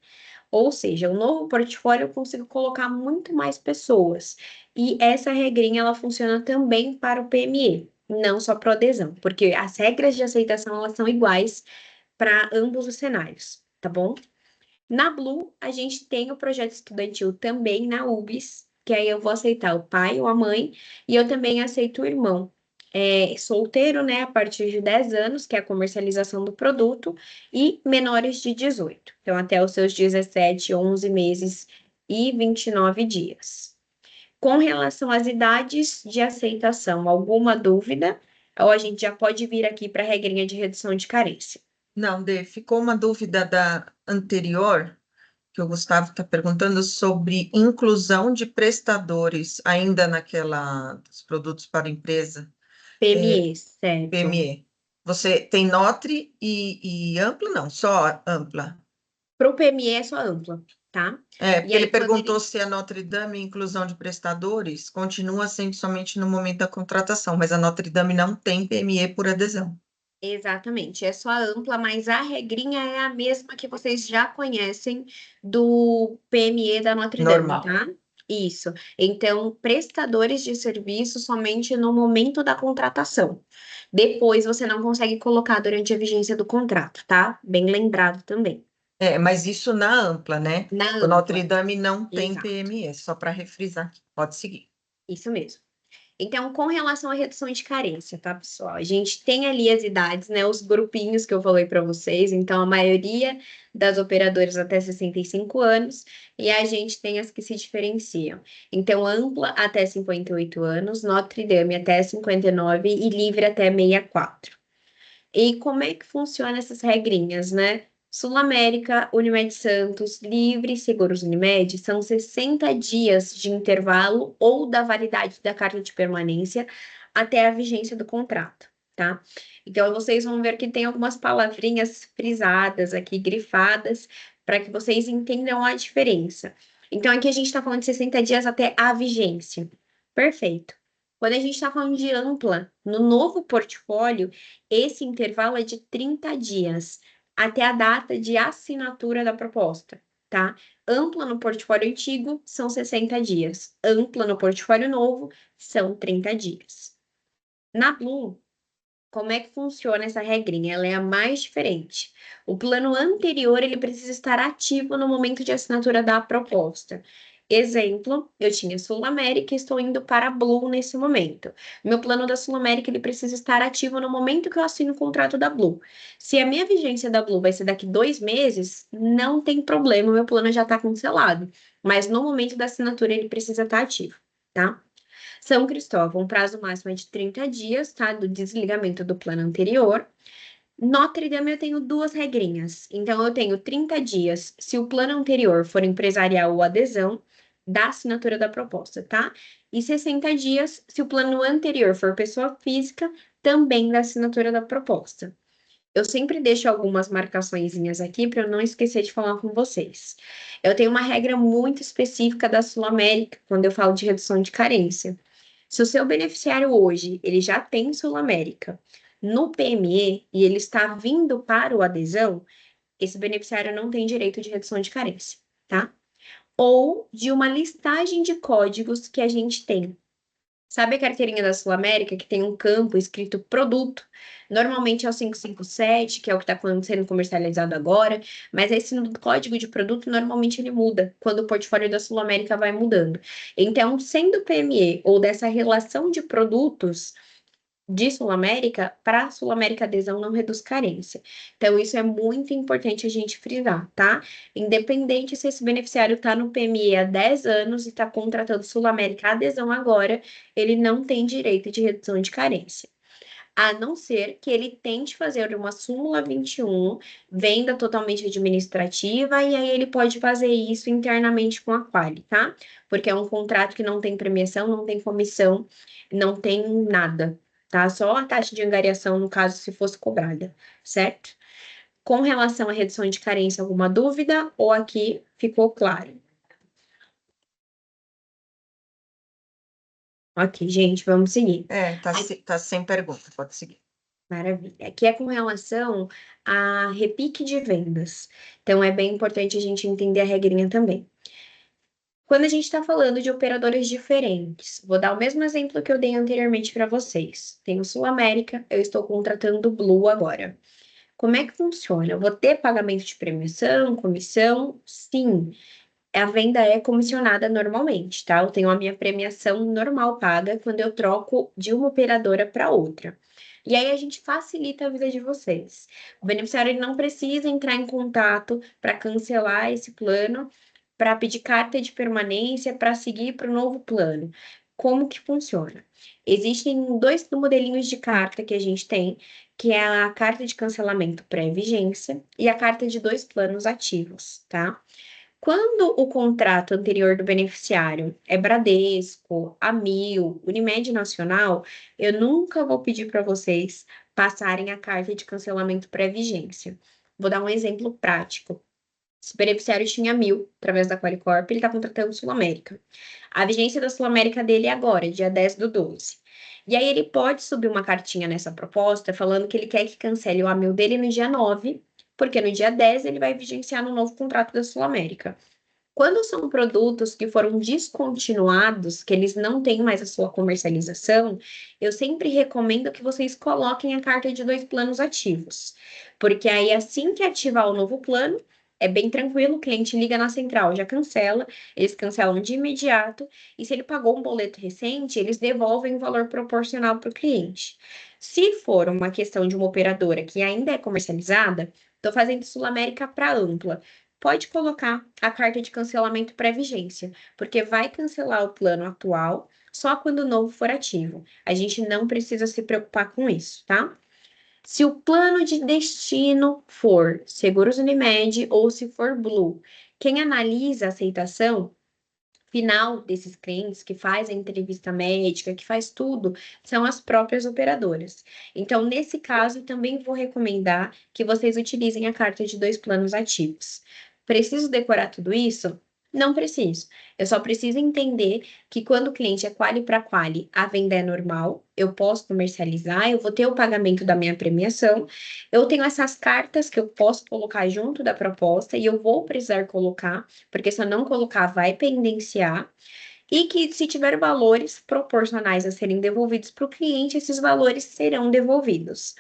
Ou seja, o novo portfólio eu consigo colocar muito mais pessoas. E essa regrinha ela funciona também para o PME, não só para o adesão, porque as regras de aceitação elas são iguais para ambos os cenários, tá bom? Na Blue, a gente tem o projeto estudantil também na UBS, que aí eu vou aceitar o pai ou a mãe, e eu também aceito o irmão. Solteiro, né, a partir de 10 anos, que é a comercialização do produto, e menores de 18. Então, até os seus 17, 11 meses e 29 dias. Com relação às idades de aceitação, alguma dúvida? Ou a gente já pode vir aqui para a regrinha de redução de carência? Não, Dê, ficou uma dúvida da anterior, que o Gustavo está perguntando sobre inclusão de prestadores, ainda naquela dos produtos para empresa, PME, certo. PME. Você tem Notri e Ampla? Não, só Ampla. Para o PME é só ampla, tá? Porque E aí, ele perguntou quando se a Notre Dame, inclusão de prestadores, continua sendo somente no momento da contratação, mas a Notre Dame não tem PME por adesão. Exatamente, é só ampla, mas a regrinha é a mesma que vocês já conhecem do PME da Notre Dame, Normal. tá? Isso. Então, prestadores de serviço somente no momento da contratação. Depois você não consegue colocar durante a vigência do contrato, tá? Bem lembrado também. Mas isso na Ampla, né? Na O ampla, Notre Dame não tem exato. PME, só para refrisar aqui. Pode seguir. Isso mesmo. Então, com relação à redução de carência, tá, pessoal? A gente tem ali as idades, né? Os grupinhos que eu falei para vocês. Então, a maioria das operadoras até 65 anos, e a gente tem as que se diferenciam. Então, Ampla até 58 anos, Notre Dame até 59 e Livre até 64. E como é que funciona essas regrinhas, né? Sul América, Unimed Santos, Livre e Seguros Unimed são 60 dias de intervalo ou da validade da carta de permanência até a vigência do contrato, tá? Então, vocês vão ver que tem algumas palavrinhas frisadas aqui, grifadas, para que vocês entendam a diferença. Então, aqui a gente está falando de 60 dias até a vigência. Perfeito. Quando a gente está falando de ampla, no novo portfólio, esse intervalo é de 30 dias até a data de assinatura da proposta, tá? Ampla no portfólio antigo são 60 dias, ampla no portfólio novo são 30 dias. Na Blue, como é que funciona essa regrinha? Ela é a mais diferente. O plano anterior, ele precisa estar ativo no momento de assinatura da proposta. Exemplo, eu tinha Sul América e estou indo para a Blue nesse momento. Meu plano da Sul América, ele precisa estar ativo no momento que eu assino o contrato da Blue. Se a minha vigência da Blue vai ser daqui 2 meses, não tem problema, meu plano já está cancelado. Mas no momento da assinatura, ele precisa estar ativo, tá? São Cristóvão, o prazo máximo é de 30 dias, tá? Do desligamento do plano anterior. Notre Dame eu tenho duas regrinhas. Então, eu tenho 30 dias se o plano anterior for empresarial ou adesão, da assinatura da proposta, tá? E 60 dias se o plano anterior for pessoa física, também da assinatura da proposta. Eu sempre deixo algumas marcaçõezinhas aqui para eu não esquecer de falar com vocês. Eu tenho uma regra muito específica da Sul América quando eu falo de redução de carência. Se o seu beneficiário hoje ele já tem Sul América no PME e ele está vindo para o adesão, esse beneficiário não tem direito de redução de carência, tá? Ou de uma listagem de códigos que a gente tem. Sabe a carteirinha da Sul América que tem um campo escrito produto? Normalmente é o 557, que é o que está sendo comercializado agora, mas esse código de produto normalmente ele muda quando o portfólio da Sul América vai mudando. Então, sendo PME ou dessa relação de produtos de Sul América, para Sul América adesão não reduz carência. Então, isso é muito importante a gente frisar, tá? Independente se esse beneficiário está no PME há 10 anos e está contratando Sul América adesão agora, ele não tem direito de redução de carência. a não ser que ele tente fazer uma súmula 21, venda totalmente administrativa, e aí ele pode fazer isso internamente com a Quali, tá? Porque é um contrato que não tem premiação, não tem comissão, não tem nada, tá? Só a taxa de angariação, no caso, se fosse cobrada, certo? Com relação à redução de carência, alguma dúvida? Ou aqui ficou claro? Ok, gente, vamos seguir. Tá sem pergunta, pode seguir. Maravilha. Aqui é com relação a repique de vendas. Então, é bem importante a gente entender a regrinha também. Quando a gente está falando de operadores diferentes, vou dar o mesmo exemplo que eu dei anteriormente para vocês. Tenho Sul América, eu estou contratando Blue agora. Como é que funciona? Eu vou ter pagamento de premiação, comissão? Sim. A venda é comissionada normalmente, tá? Eu tenho a minha premiação normal paga quando eu troco de uma operadora para outra. E aí a gente facilita a vida de vocês. O beneficiário ele não precisa entrar em contato para cancelar esse plano, para pedir carta de permanência, para seguir para o novo plano. Como que funciona? Existem dois modelinhos de carta que a gente tem, que é a carta de cancelamento pré-vigência e a carta de 2 planos ativos, tá? Quando o contrato anterior do beneficiário é Bradesco, Amil, Unimed Nacional, eu nunca vou pedir para vocês passarem a carta de cancelamento pré-vigência. Vou dar um exemplo prático. Se o beneficiário tinha Amil, através da Qualicorp, ele está contratando Sul América. A vigência da Sul América dele é agora, dia 10 do 12. E aí ele pode subir uma cartinha nessa proposta falando que ele quer que cancele o Amil dele no dia 9, porque no dia 10 ele vai vigenciar no novo contrato da Sul América. Quando são produtos que foram descontinuados, que eles não têm mais a sua comercialização, eu sempre recomendo que vocês coloquem a carta de 2 planos ativos. Porque aí, assim que ativar o novo plano, é bem tranquilo, o cliente liga na central, já cancela, eles cancelam de imediato, e se ele pagou um boleto recente, eles devolvem o valor proporcional para o cliente. Se for uma questão de uma operadora que ainda é comercializada, estou fazendo Sul América para ampla. Pode colocar a carta de cancelamento pré-vigência, porque vai cancelar o plano atual só quando o novo for ativo. A gente não precisa se preocupar com isso, tá? Se o plano de destino for Seguros Unimed ou se for Blue, quem analisa a aceitação final desses clientes, que faz a entrevista médica, que faz tudo, são as próprias operadoras. Então, nesse caso, também vou recomendar que vocês utilizem a carta de 2 planos ativos. Preciso decorar tudo isso? Não preciso. Eu só preciso entender que quando o cliente é quali para quali, a venda é normal, eu posso comercializar, eu vou ter o pagamento da minha premiação, eu tenho essas cartas que eu posso colocar junto da proposta e eu vou precisar colocar, porque se eu não colocar, vai pendenciar. E que, se tiver valores proporcionais a serem devolvidos para o cliente, esses valores serão devolvidos.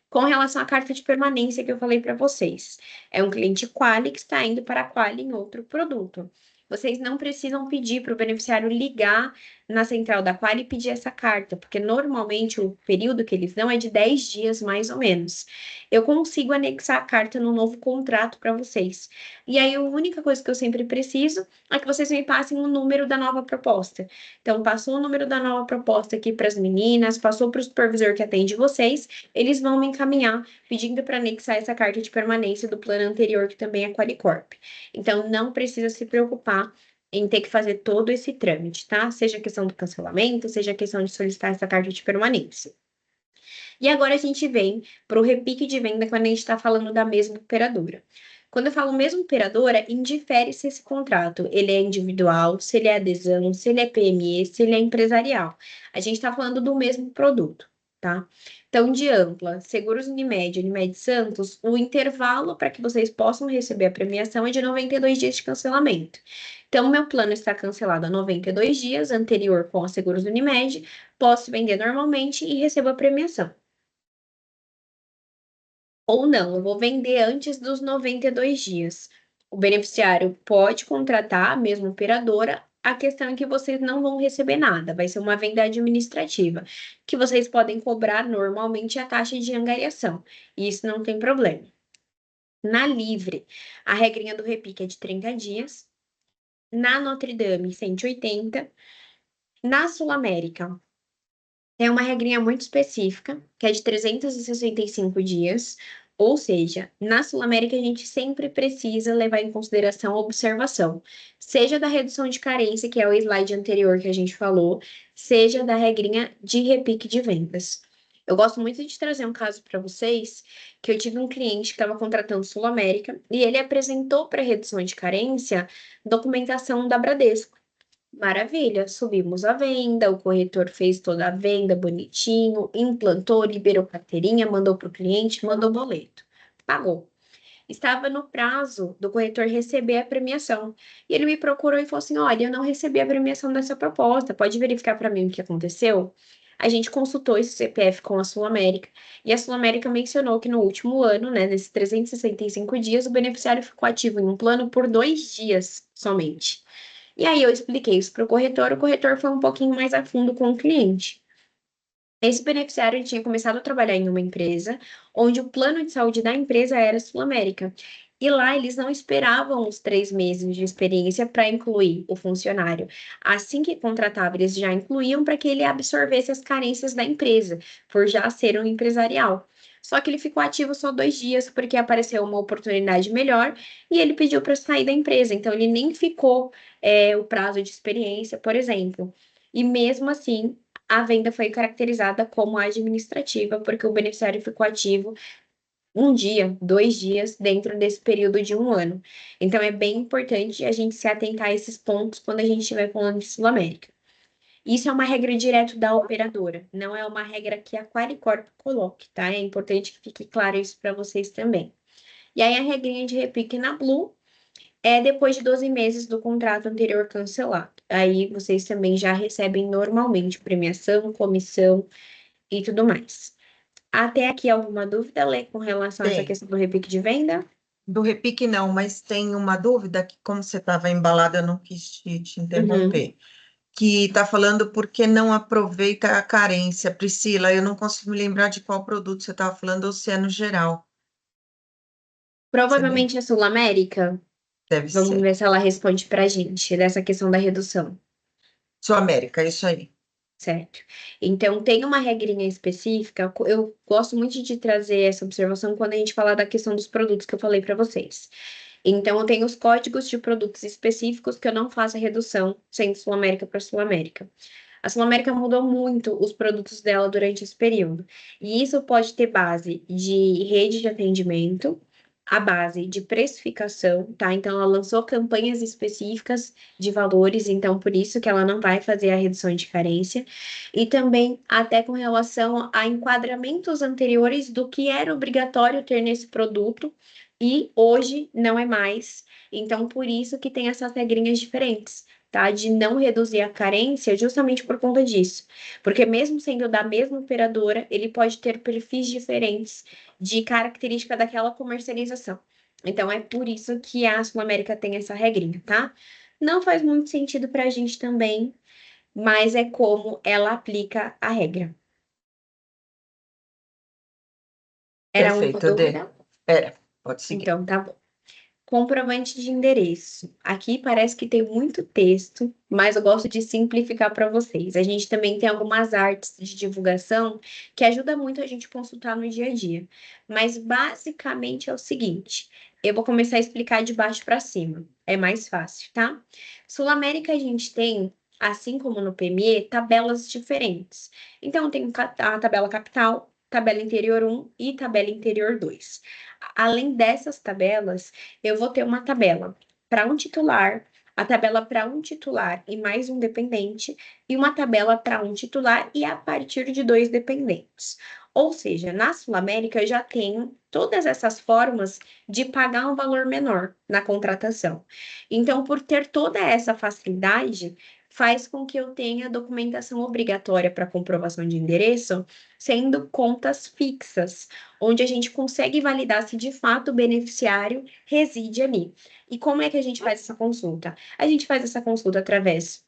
Com relação à carta de permanência que eu falei para vocês, é um cliente quali que está indo para a quali em outro produto. Vocês não precisam pedir para o beneficiário ligar na central da quali e pedir essa carta, porque normalmente o período que eles dão é de 10 dias mais ou menos. Eu consigo anexar a carta no novo contrato para vocês. E aí a única coisa que eu sempre preciso é que vocês me passem o número da nova proposta. Então, passou o número da nova proposta aqui para as meninas, passou para o supervisor que atende vocês, eles vão me encaminhar pedindo para anexar essa carta de permanência do plano anterior, que também é Qualicorp. Então, não precisa se preocupar em ter que fazer todo esse trâmite, tá? Seja a questão do cancelamento, seja a questão de solicitar essa carta de permanência. E agora a gente vem para o repique de venda quando a gente está falando da mesma operadora. Quando eu falo mesma operadora, indifere se esse contrato ele é individual, se ele é adesão, se ele é PME, se ele é empresarial. A gente está falando do mesmo produto, tá? Então, de ampla, Seguros Unimed, Unimed Santos, o intervalo para que vocês possam receber a premiação é de 92 dias de cancelamento. Então, meu plano está cancelado há 92 dias, anterior com a Seguros Unimed, posso vender normalmente e recebo a premiação. Ou não, eu vou vender antes dos 92 dias. O beneficiário pode contratar a mesma operadora. A questão é que vocês não vão receber nada, vai ser uma venda administrativa, que vocês podem cobrar normalmente a taxa de angariação. E isso não tem problema. Na Livre, a regrinha do repique é de 30 dias. Na Notre Dame, 180. Na Sul América, Tem uma regrinha muito específica, que é de 365 dias, ou seja, na Sul-América a gente sempre precisa levar em consideração a observação, seja da redução de carência, que é o slide anterior que a gente falou, seja da regrinha de repique de vendas. Eu gosto muito de trazer um caso para vocês, que eu tive um cliente que estava contratando Sul-América e ele apresentou para redução de carência documentação da Bradesco. Maravilha, subimos a venda, o corretor fez toda a venda bonitinho, implantou, liberou carteirinha, mandou para o cliente, mandou boleto, pagou. Estava no prazo do corretor receber a premiação. E ele me procurou e falou assim: Olha, eu não recebi a premiação dessa proposta, pode verificar para mim o que aconteceu? A gente consultou esse CPF com a Sul América e a Sul América mencionou que no último ano, né, nesses 365 dias, o beneficiário ficou ativo em um plano por 2 dias somente. E aí eu expliquei isso para o corretor foi um pouquinho mais a fundo com o cliente. Esse beneficiário ele tinha começado a trabalhar em uma empresa onde o plano de saúde da empresa era Sul-América. E lá eles não esperavam os 3 meses de experiência para incluir o funcionário. Assim que contratava, eles já incluíam para que ele absorvesse as carências da empresa, por já ser um empresarial. Só que ele ficou ativo só 2 dias, porque apareceu uma oportunidade melhor e ele pediu para sair da empresa. Então, ele nem ficou o prazo de experiência, por exemplo. E mesmo assim, a venda foi caracterizada como administrativa, porque o beneficiário ficou ativo 1 dia, 2 dias, dentro desse período de 1 ano. Então, é bem importante a gente se atentar a esses pontos quando a gente estiver falando de Sul-América. Isso é uma regra direto da operadora, não é uma regra que a Qualicorp coloque, tá? É importante que fique claro isso para vocês também. E aí, a regrinha de repique na Blue é depois de 12 meses do contrato anterior cancelado. Aí vocês também já recebem normalmente premiação, comissão e tudo mais. Até aqui alguma dúvida, Lê, com relação a essa Tem. questão do repique de venda? Do repique, não, mas tem uma dúvida que, como você estava embalada, eu não quis te interromper. Que está falando por que não aproveita a carência. Priscila, eu não consigo me lembrar de qual produto você estava falando ou se é no geral. Você Provavelmente a Sul América. deve Vamos ser. ver se ela responde pra gente dessa questão da redução. Sul América, isso aí. Certo. Então, tem uma regrinha específica. Eu gosto muito de trazer essa observação quando a gente fala da questão dos produtos que eu falei para vocês. Então, eu tenho os códigos de produtos específicos que eu não faço a redução sendo Sul-América para Sul-América. A Sul-América mudou muito os produtos dela durante esse período. E isso pode ter base de rede de atendimento, a base de precificação, tá? Então, ela lançou campanhas específicas de valores, então por isso que ela não vai fazer a redução de carência. E também até com relação a enquadramentos anteriores do que era obrigatório ter nesse produto e hoje não é mais. Então, por isso que tem essas regrinhas diferentes, tá? De não reduzir a carência justamente por conta disso. Porque mesmo sendo da mesma operadora, ele pode ter perfis diferentes de característica daquela comercialização. Então, é por isso que a Sul América tem essa regrinha, tá? Não faz muito sentido para a gente também, mas é como ela aplica a regra. Era uma Perfeito, Dê. dúvida? Pode seguir. Então, tá bom. Comprovante de endereço. Aqui parece que tem muito texto, mas eu gosto de simplificar para vocês. A gente também tem algumas artes de divulgação que ajuda muito a gente consultar no dia a dia. Mas basicamente é o seguinte: eu vou começar a explicar de baixo para cima. É mais fácil, tá? Sul América a gente tem, assim como no PME, tabelas diferentes. Então tem a tabela capital, tabela interior 1 e tabela interior 2. Além dessas tabelas, eu vou ter uma tabela para um titular, a tabela para um titular e mais um dependente, e uma tabela para um titular e a partir de 2 dependentes. Ou seja, na Sul América eu já tenho todas essas formas de pagar um valor menor na contratação. Então, por ter toda essa facilidade, faz com que eu tenha documentação obrigatória para comprovação de endereço, sendo contas fixas, onde a gente consegue validar se de fato o beneficiário reside ali. E como é que a gente faz essa consulta? A gente faz essa consulta através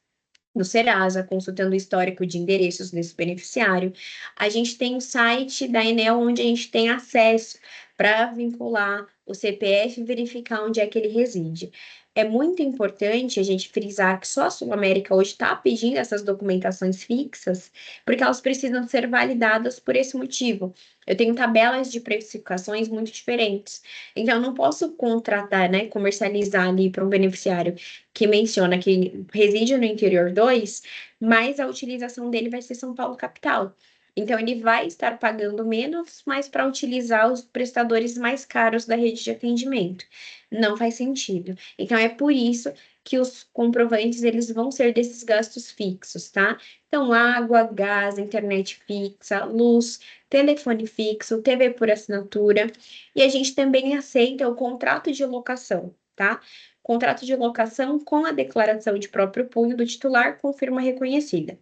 do Serasa, consultando o histórico de endereços desse beneficiário. A gente tem o site da Enel, onde a gente tem acesso para vincular o CPF e verificar onde é que ele reside. é muito importante a gente frisar que só a Sul América hoje está pedindo essas documentações fixas, porque elas precisam ser validadas por esse motivo. Eu tenho tabelas de precificações muito diferentes. Então, eu não posso contratar, né, comercializar ali para um beneficiário que menciona que reside no interior 2, mas a utilização dele vai ser São Paulo capital. Então, ele vai estar pagando menos, mas para utilizar os prestadores mais caros da rede de atendimento. Não faz sentido. Então, é por isso que os comprovantes eles vão ser desses gastos fixos, tá? Então, água, gás, internet fixa, luz, telefone fixo, TV por assinatura. E a gente também aceita o contrato de locação, tá? Contrato de locação com a declaração de próprio punho do titular com firma reconhecida.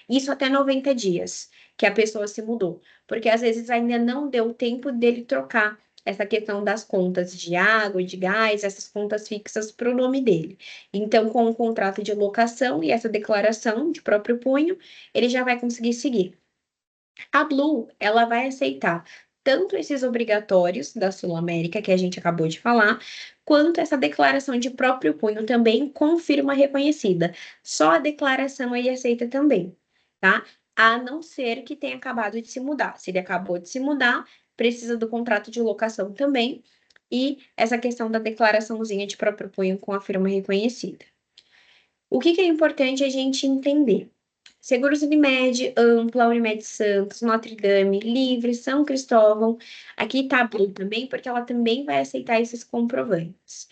Isso até 90 dias que a pessoa se mudou, porque às vezes ainda não deu tempo dele trocar essa questão das contas de água, de gás, essas contas fixas para o nome dele. Então, com o contrato de locação e essa declaração de próprio punho, ele já vai conseguir seguir. A Blue, ela vai aceitar tanto esses obrigatórios da Sul América, que a gente acabou de falar, quanto essa declaração de próprio punho também com firma reconhecida. Só a declaração ele aceita também, tá? A não ser que tenha acabado de se mudar. Se ele acabou de se mudar, precisa do contrato de locação também e essa questão da declaraçãozinha de próprio punho com a firma reconhecida. O que é importante a gente entender? Seguros Unimed, Ampla, Unimed Santos, Notre Dame, Livre, São Cristóvão. Aqui tá a Blue também, porque ela também vai aceitar esses comprovantes.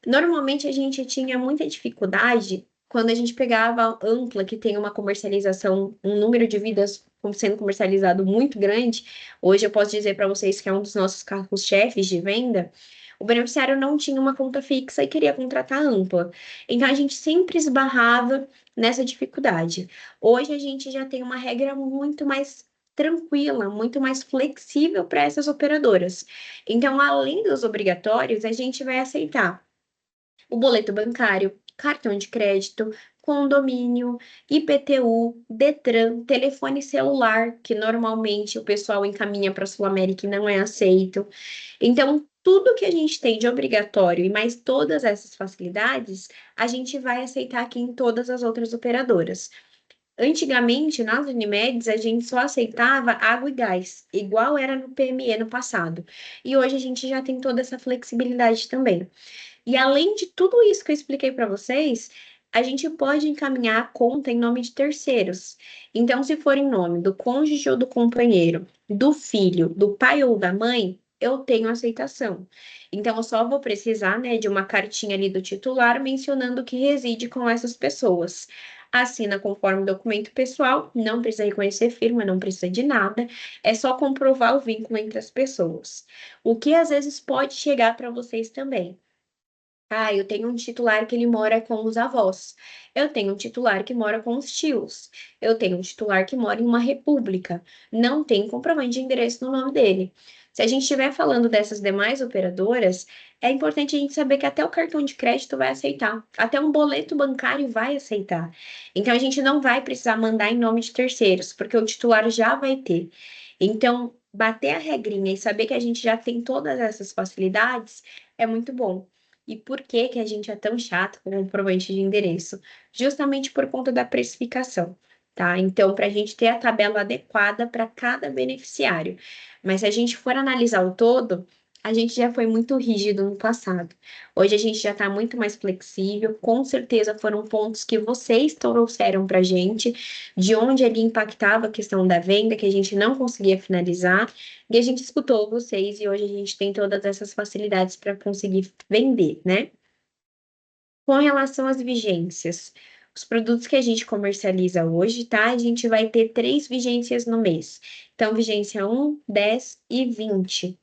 Normalmente a gente tinha muita dificuldade quando a gente pegava a Ampla, que tem uma comercialização, um número de vidas sendo comercializado muito grande. Hoje eu posso dizer para vocês que é um dos nossos carros-chefes de venda. O beneficiário não tinha uma conta fixa e queria contratar a Ampla. Então a gente sempre esbarrava nessa dificuldade. Hoje a gente já tem uma regra muito mais tranquila, muito mais flexível para essas operadoras. Então, além dos obrigatórios, a gente vai aceitar o boleto bancário, cartão de crédito, condomínio, IPTU, Detran, telefone celular, que normalmente o pessoal encaminha para a Sul América e não é aceito. Então, tudo que a gente tem de obrigatório e mais todas essas facilidades, a gente vai aceitar aqui em todas as outras operadoras. Antigamente, nas Unimedes, a gente só aceitava água e gás, igual era no PME no passado. E hoje a gente já tem toda essa flexibilidade também. E além de tudo isso que eu expliquei para vocês, a gente pode encaminhar a conta em nome de terceiros. Então, se for em nome do cônjuge ou do companheiro, do filho, do pai ou da mãe, eu tenho aceitação. Então, eu só vou precisar, né, de uma cartinha ali do titular mencionando que reside com essas pessoas. Assina conforme documento pessoal, não precisa reconhecer firma, não precisa de nada, é só comprovar o vínculo entre as pessoas. O que às vezes pode chegar para vocês também. Ah, eu tenho um titular que ele mora com os avós. Eu tenho um titular que mora com os tios. Eu tenho um titular que mora em uma república. Não tem comprovante de endereço no nome dele. Se a gente estiver falando dessas demais operadoras, é importante a gente saber que até o cartão de crédito vai aceitar, até um boleto bancário vai aceitar. Então a gente não vai precisar mandar em nome de terceiros, porque o titular já vai ter. Então, bater a regrinha e saber que a gente já tem todas essas facilidades é muito bom. E por que que a gente é tão chato com o comprovante de endereço? Justamente por conta da precificação, tá? Então, para a gente ter a tabela adequada para cada beneficiário. Mas se a gente for analisar o todo, a gente já foi muito rígido no passado. Hoje a gente já está muito mais flexível. Com certeza foram pontos que vocês trouxeram para a gente, de onde ali impactava a questão da venda, que a gente não conseguia finalizar. E a gente escutou vocês e hoje a gente tem todas essas facilidades para conseguir vender, né? Com relação às vigências, os produtos que a gente comercializa hoje, tá? A gente vai ter 3 vigências no mês. Então, vigência 1, 10 e 20.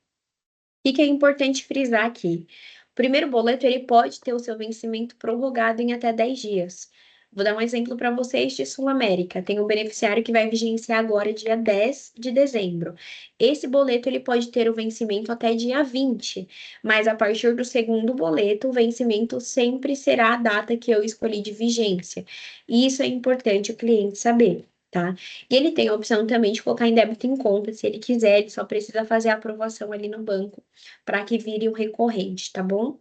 O que é importante frisar aqui? O primeiro boleto ele pode ter o seu vencimento prorrogado em até 10 dias. Vou dar um exemplo para vocês de Sul América. Tem um beneficiário que vai vigenciar agora, dia 10 de dezembro. Esse boleto ele pode ter o vencimento até dia 20, mas a partir do segundo boleto, o vencimento sempre será a data que eu escolhi de vigência. E isso é importante o cliente saber. Tá? E ele tem a opção também de colocar em débito em conta, se ele quiser, ele só precisa fazer a aprovação ali no banco para que vire um recorrente, tá bom?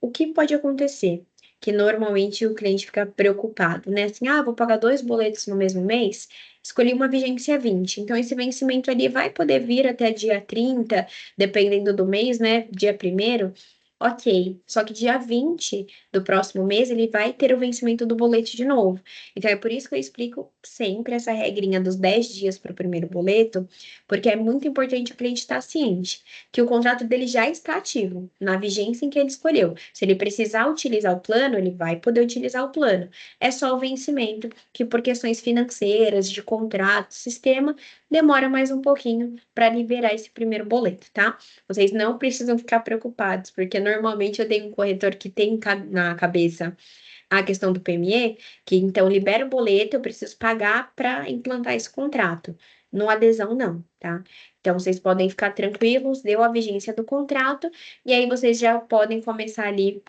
O que pode acontecer? Que normalmente o cliente fica preocupado, né? Assim, vou pagar 2 boletos no mesmo mês, escolhi uma vigência 20. Então, esse vencimento ali vai poder vir até dia 30, dependendo do mês, né? Dia 1º. Ok, só que dia 20 do próximo mês ele vai ter o vencimento do boleto de novo. Então, é por isso que eu explico sempre essa regrinha dos 10 dias para o primeiro boleto, porque é muito importante o cliente estar ciente que o contrato dele já está ativo, na vigência em que ele escolheu. Se ele precisar utilizar o plano, ele vai poder utilizar o plano. É só o vencimento, que por questões financeiras, de contrato, sistema, demora mais um pouquinho para liberar esse primeiro boleto, tá? Vocês não precisam ficar preocupados, porque normalmente eu tenho um corretor que tem na cabeça a questão do PME, que então libera o boleto, eu preciso pagar para implantar esse contrato. No adesão, não, tá? Então, vocês podem ficar tranquilos, deu a vigência do contrato, e aí vocês já podem começar ali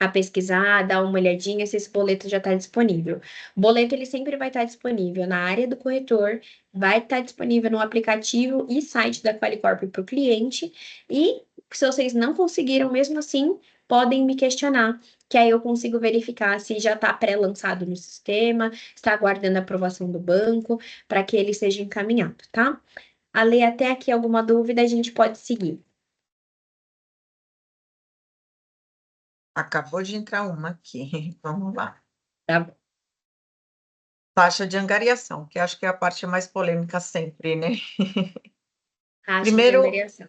a pesquisar, dar uma olhadinha se esse boleto já está disponível. O boleto, ele sempre vai estar disponível na área do corretor, vai estar disponível no aplicativo e site da Qualicorp para o cliente, e se vocês não conseguiram mesmo assim, podem me questionar, que aí eu consigo verificar se já está pré-lançado no sistema, está aguardando a aprovação do banco, para que ele seja encaminhado, tá? Ale, até aqui alguma dúvida, a gente pode seguir. Acabou de entrar uma aqui. Vamos lá. Tá bom. Taxa de angariação, que acho que é a parte mais polêmica sempre, né? Taxa de Primeiro, angariação.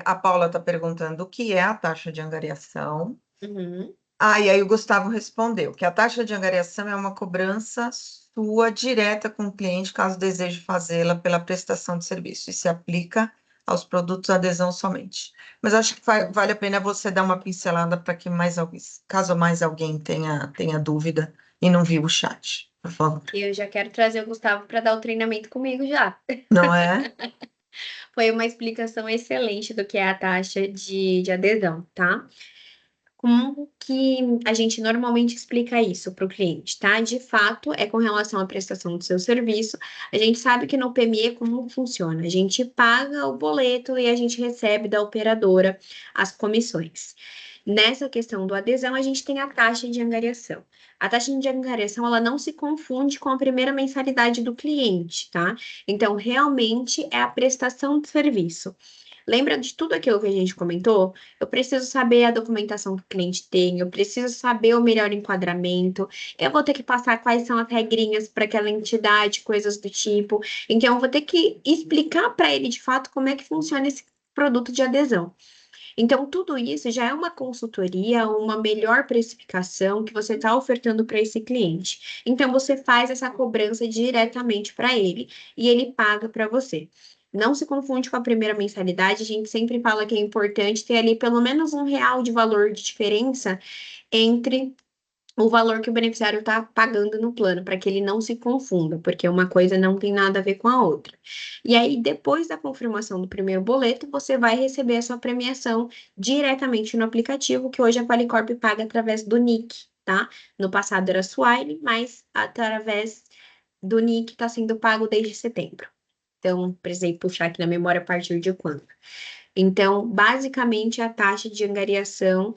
a Paula está perguntando o que é a taxa de angariação. Uhum. E aí o Gustavo respondeu que a taxa de angariação é uma cobrança sua direta com o cliente, caso deseje fazê-la pela prestação de serviço, e se aplica aos produtos adesão somente. Mas acho que vale a pena você dar uma pincelada para que caso mais alguém tenha dúvida e não viu o chat, por favor. Eu já quero trazer o Gustavo para dar o treinamento comigo já. Não é? Foi uma explicação excelente do que é a taxa de adesão, tá? Como que a gente normalmente explica isso para o cliente, tá? De fato, é com relação à prestação do seu serviço. A gente sabe que no PME como funciona? A gente paga o boleto e a gente recebe da operadora as comissões. Nessa questão do adesão, a gente tem a taxa de angariação. A taxa de angariação, ela não se confunde com a primeira mensalidade do cliente, tá? Então, realmente é a prestação de serviço. Lembra de tudo aquilo que a gente comentou? Eu preciso saber a documentação que o cliente tem, eu preciso saber o melhor enquadramento, eu vou ter que passar quais são as regrinhas para aquela entidade, coisas do tipo. Então, eu vou ter que explicar para ele de fato como é que funciona esse produto de adesão. Então, tudo isso já é uma consultoria, uma melhor precificação que você está ofertando para esse cliente. Então, você faz essa cobrança diretamente para ele e ele paga para você. Não se confunde com a primeira mensalidade, a gente sempre fala que é importante ter ali pelo menos R$ 1 de valor de diferença entre o valor que o beneficiário está pagando no plano, para que ele não se confunda, porque uma coisa não tem nada a ver com a outra. E aí, depois da confirmação do primeiro boleto, você vai receber a sua premiação diretamente no aplicativo, que hoje a Qualicorp paga através do NIC, tá? No passado era Swile, mas através do NIC está sendo pago desde setembro. Então, precisei puxar aqui na memória a partir de quando. Então, basicamente, a taxa de angariação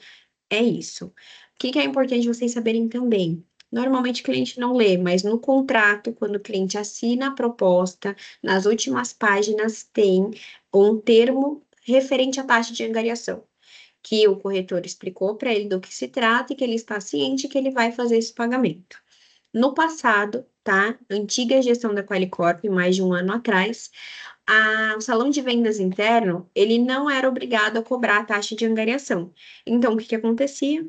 é isso. O que é importante vocês saberem também? Normalmente o cliente não lê, mas no contrato, quando o cliente assina a proposta, nas últimas páginas tem um termo referente à taxa de angariação, que o corretor explicou para ele do que se trata e que ele está ciente que ele vai fazer esse pagamento. No passado, tá? Antiga gestão da Qualicorp, mais de um ano atrás, o salão de vendas interno, ele não era obrigado a cobrar a taxa de angariação. Então, o que que acontecia?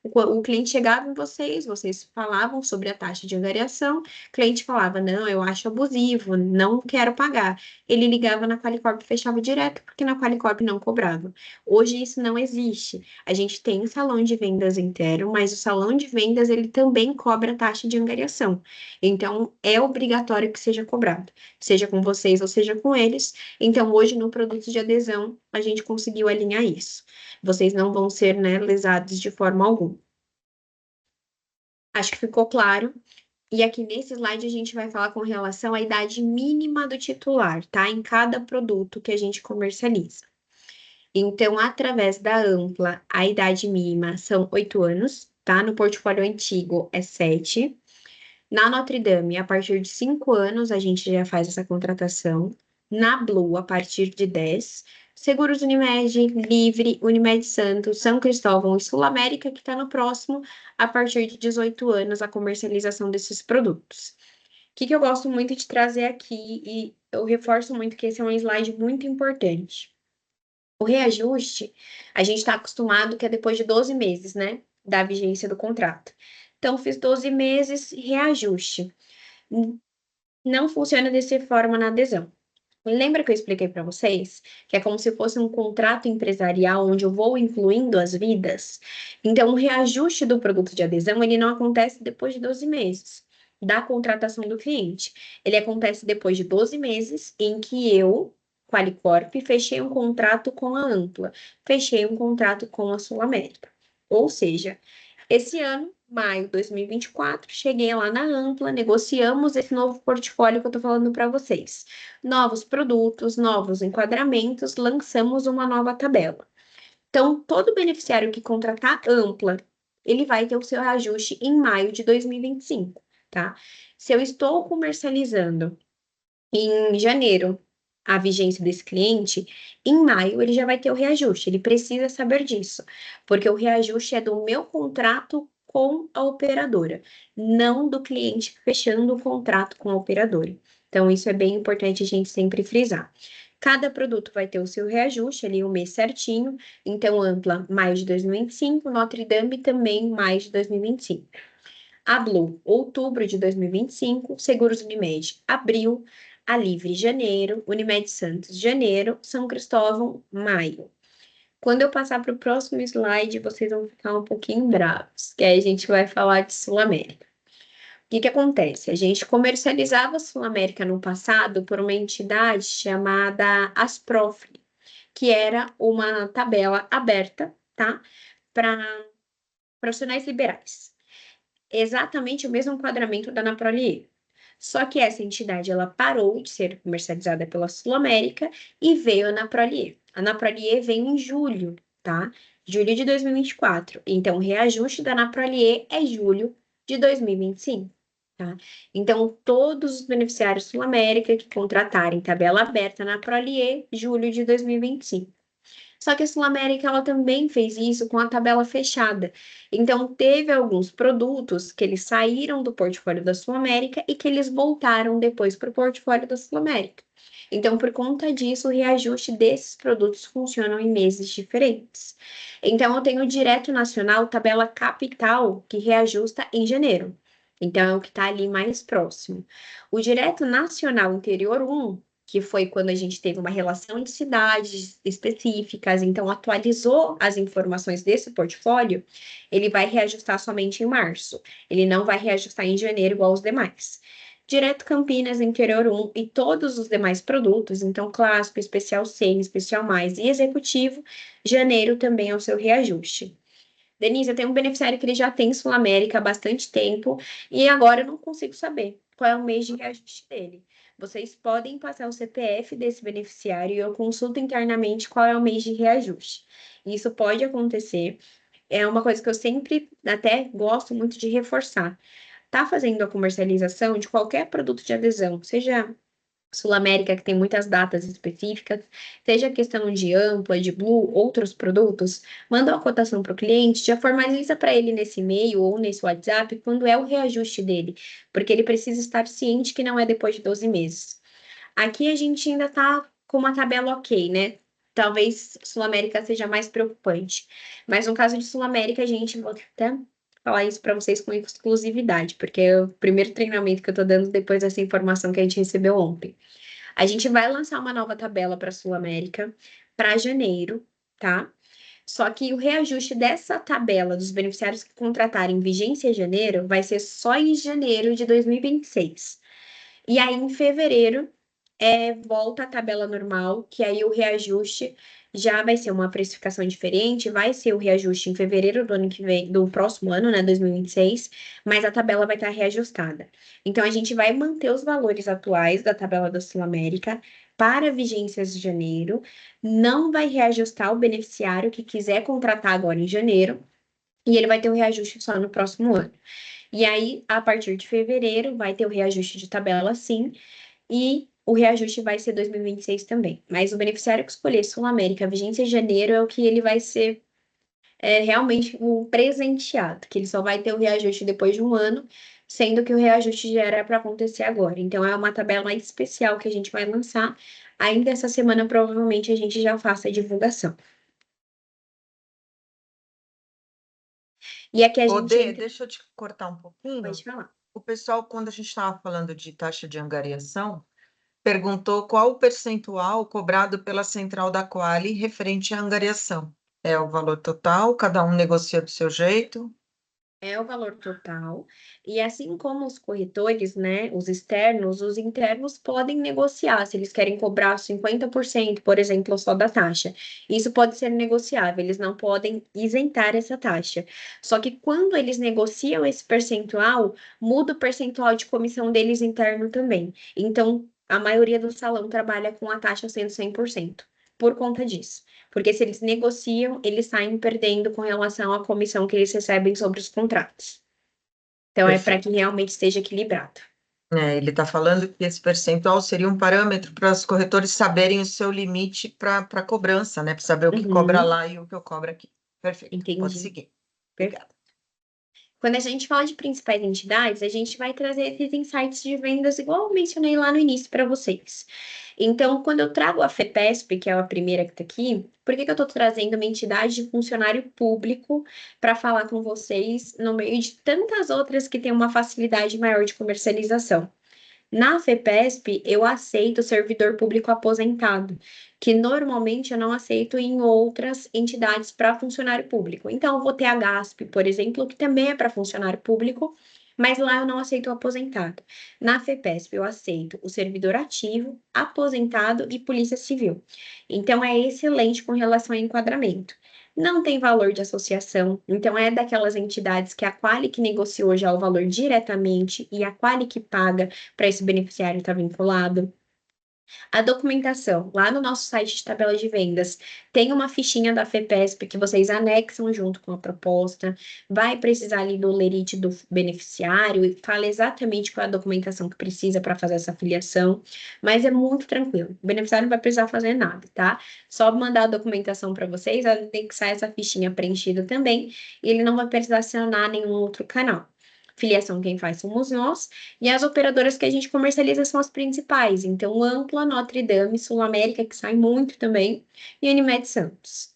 O cliente chegava em vocês falavam sobre a taxa de angariação, o cliente falava, não, eu acho abusivo, não quero pagar. Ele ligava na Qualicorp e fechava direto, porque na Qualicorp não cobrava. Hoje isso não existe. A gente tem um salão de vendas interno, mas o salão de vendas, ele também cobra taxa de angariação. Então, é obrigatório que seja cobrado, seja com vocês ou seja com eles. Então, hoje, no produto de adesão, a gente conseguiu alinhar isso. Vocês não vão ser, né, lesados de forma alguma. Acho que ficou claro. E aqui nesse slide a gente vai falar com relação à idade mínima do titular, tá? Em cada produto que a gente comercializa. Então, através da Ampla, a idade mínima são 8 anos, tá? No portfólio antigo é 7. Na Notre Dame, a partir de 5 anos, a gente já faz essa contratação. Na Blue, a partir de 10. Seguros Unimed, Livre, Unimed Santos, São Cristóvão e Sul América, que está no próximo, a partir de 18 anos, a comercialização desses produtos. O que eu gosto muito de trazer aqui, e eu reforço muito que esse é um slide muito importante. O reajuste, a gente está acostumado que é depois de 12 meses, né, da vigência do contrato. Então, fiz 12 meses, reajuste. Não funciona dessa forma na adesão. Lembra que eu expliquei para vocês que é como se fosse um contrato empresarial onde eu vou incluindo as vidas? Então, o reajuste do produto de adesão, ele não acontece depois de 12 meses da contratação do cliente. Ele acontece depois de 12 meses em que eu, Qualicorp, fechei um contrato com a Ampla, fechei um contrato com a Sul América. Ou seja, esse ano, maio de 2024, cheguei lá na Ampla, negociamos esse novo portfólio que eu estou falando para vocês. Novos produtos, novos enquadramentos, lançamos uma nova tabela. Então, todo beneficiário que contratar Ampla, ele vai ter o seu reajuste em maio de 2025, tá? Se eu estou comercializando em janeiro a vigência desse cliente, em maio ele já vai ter o reajuste. Ele precisa saber disso, porque o reajuste é do meu contrato com a operadora, não do cliente fechando o contrato com a operadora. Então, isso é bem importante a gente sempre frisar. Cada produto vai ter o seu reajuste ali, o mês certinho. Então, Ampla, maio de 2025, Notre Dame também, maio de 2025. A Blue, outubro de 2025, Seguros Unimed, abril, a Livre, janeiro, Unimed Santos, janeiro, São Cristóvão, maio. Quando eu passar para o próximo slide, vocês vão ficar um pouquinho bravos, que aí a gente vai falar de Sul América. O que acontece? A gente comercializava a Sul América no passado por uma entidade chamada Asprofre, que era uma tabela aberta, tá? Para profissionais liberais. Exatamente o mesmo enquadramento da Naprolier. Só que essa entidade ela parou de ser comercializada pela Sul América e veio a Naprolier. A Naprolier veio em julho, tá? Julho de 2024. Então, o reajuste da Naprolier é julho de 2025, tá? Então, todos os beneficiários Sul América que contratarem tabela aberta na Naprolier, julho de 2025. Só que a Sul América ela também fez isso com a tabela fechada. Então, teve alguns produtos que eles saíram do portfólio da Sul América e que eles voltaram depois para o portfólio da Sul América. Então, por conta disso, o reajuste desses produtos funcionam em meses diferentes. Então, eu tenho o Direto Nacional, tabela capital, que reajusta em janeiro. Então, é o que está ali mais próximo. O Direto Nacional Interior 1, que foi quando a gente teve uma relação de cidades específicas, então atualizou as informações desse portfólio, ele vai reajustar somente em março. Ele não vai reajustar em janeiro igual os demais. Direto Campinas, Interior 1 e todos os demais produtos, então clássico, especial 100, especial mais e executivo, janeiro também é o seu reajuste. Denise, eu tenho um beneficiário que ele já tem Sul América há bastante tempo e agora eu não consigo saber qual é o mês de reajuste dele. Vocês podem passar o CPF desse beneficiário e eu consulto internamente qual é o mês de reajuste. Isso pode acontecer. É uma coisa que eu sempre até gosto muito de reforçar. Tá fazendo a comercialização de qualquer produto de adesão, seja Sul América, que tem muitas datas específicas, seja questão de Ampla, de Blue, outros produtos, manda uma cotação para o cliente, já formaliza para ele nesse e-mail ou nesse WhatsApp quando é o reajuste dele, porque ele precisa estar ciente que não é depois de 12 meses. Aqui a gente ainda está com uma tabela ok, né? Talvez Sul América seja mais preocupante. Mas no caso de Sul América, a gente vou até falar isso para vocês com exclusividade, porque é o primeiro treinamento que eu estou dando depois dessa informação que a gente recebeu ontem. A gente vai lançar uma nova tabela para Sul América para janeiro, tá? Só que o reajuste dessa tabela dos beneficiários que contratarem vigência em janeiro vai ser só em janeiro de 2026. E aí, em fevereiro, volta a tabela normal, que aí o reajuste já vai ser uma precificação diferente, vai ser o reajuste em fevereiro do ano que vem, do próximo ano, né, 2026, mas a tabela vai estar reajustada. Então, a gente vai manter os valores atuais da tabela da Sul América, para vigências de janeiro, não vai reajustar o beneficiário que quiser contratar agora em janeiro, e ele vai ter o reajuste só no próximo ano. E aí, a partir de fevereiro, vai ter o reajuste de tabela sim, e o reajuste vai ser 2026 também. Mas o beneficiário que escolher Sul América, vigência de janeiro, é o que ele vai ser realmente um presenteado, que ele só vai ter o reajuste depois de um ano, sendo que o reajuste já era para acontecer agora. Então, é uma tabela especial que a gente vai lançar. Ainda essa semana, provavelmente, a gente já faça a divulgação. E aqui a Ô, gente Dê, entra... deixa eu te cortar um pouquinho. Pode falar. O pessoal, quando a gente estava falando de taxa de angariação, perguntou qual o percentual cobrado pela central da Quali referente à angariação. É o valor total, cada um negocia do seu jeito. É o valor total. E assim como os corretores, né, os externos, os internos podem negociar se eles querem cobrar 50%, por exemplo, só da taxa. Isso pode ser negociável, eles não podem isentar essa taxa. Só que quando eles negociam esse percentual, muda o percentual de comissão deles interno também. Então, a maioria do salão trabalha com a taxa sendo 100% por conta disso. Porque se eles negociam, eles saem perdendo com relação à comissão que eles recebem sobre os contratos. Então, é para Perfeito. que realmente esteja equilibrado. Ele está falando que esse percentual seria um parâmetro para os corretores saberem o seu limite para cobrança, né? Para saber o que cobra Uhum, lá e o que eu cobro aqui. Perfeito, pode entendi. seguir. Perfeito. Obrigada. Quando a gente fala de principais entidades, a gente vai trazer esses insights de vendas, igual eu mencionei lá no início para vocês. Então, quando eu trago a FEPESP, que é a primeira que está aqui, por que que eu estou trazendo uma entidade de funcionário público para falar com vocês no meio de tantas outras que têm uma facilidade maior de comercialização? Na FEPESP, eu aceito servidor público aposentado, que normalmente eu não aceito em outras entidades para funcionário público. Então, eu vou ter a GASP, por exemplo, que também é para funcionário público, mas lá eu não aceito o aposentado. Na FEPESP, eu aceito o servidor ativo, aposentado e polícia civil. Então, é excelente com relação ao enquadramento. Não tem valor de associação, então é daquelas entidades que a Quali que negociou já o valor diretamente e a Quali que paga para esse beneficiário estar vinculado. A documentação, lá no nosso site de tabela de vendas, tem uma fichinha da FEPESP que vocês anexam junto com a proposta. Vai precisar ali do lerite do beneficiário e fala exatamente qual é a documentação que precisa para fazer essa filiação, mas é muito tranquilo. O beneficiário não vai precisar fazer nada, tá? Só mandar a documentação para vocês, tem que sair essa fichinha preenchida também, e ele não vai precisar acionar nenhum outro canal. Filiação quem faz somos nós, e as operadoras que a gente comercializa são as principais. Então, Ampla, Notre Dame, Sul América, que sai muito também, e Unimed Santos.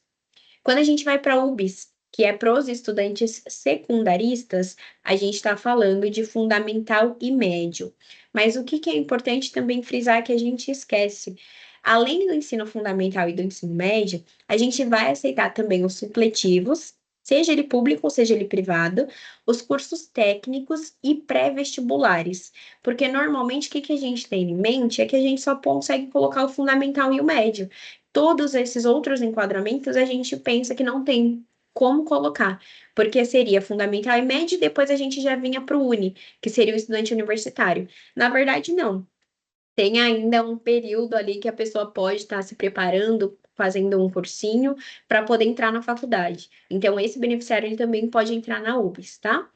Quando a gente vai para UBS, que é para os estudantes secundaristas, a gente está falando de fundamental e médio. Mas o que é importante também frisar que a gente esquece? Além do ensino fundamental e do ensino médio, a gente vai aceitar também os supletivos, seja ele público ou seja ele privado, os cursos técnicos e pré-vestibulares. Porque normalmente o que a gente tem em mente é que a gente só consegue colocar o fundamental e o médio. Todos esses outros enquadramentos a gente pensa que não tem como colocar, porque seria fundamental e médio, e depois a gente já vinha para o Uni, que seria o estudante universitário. Na verdade, não. Tem ainda um período ali que a pessoa pode estar se preparando, fazendo um cursinho para poder entrar na faculdade. Então, esse beneficiário ele também pode entrar na UBS, tá?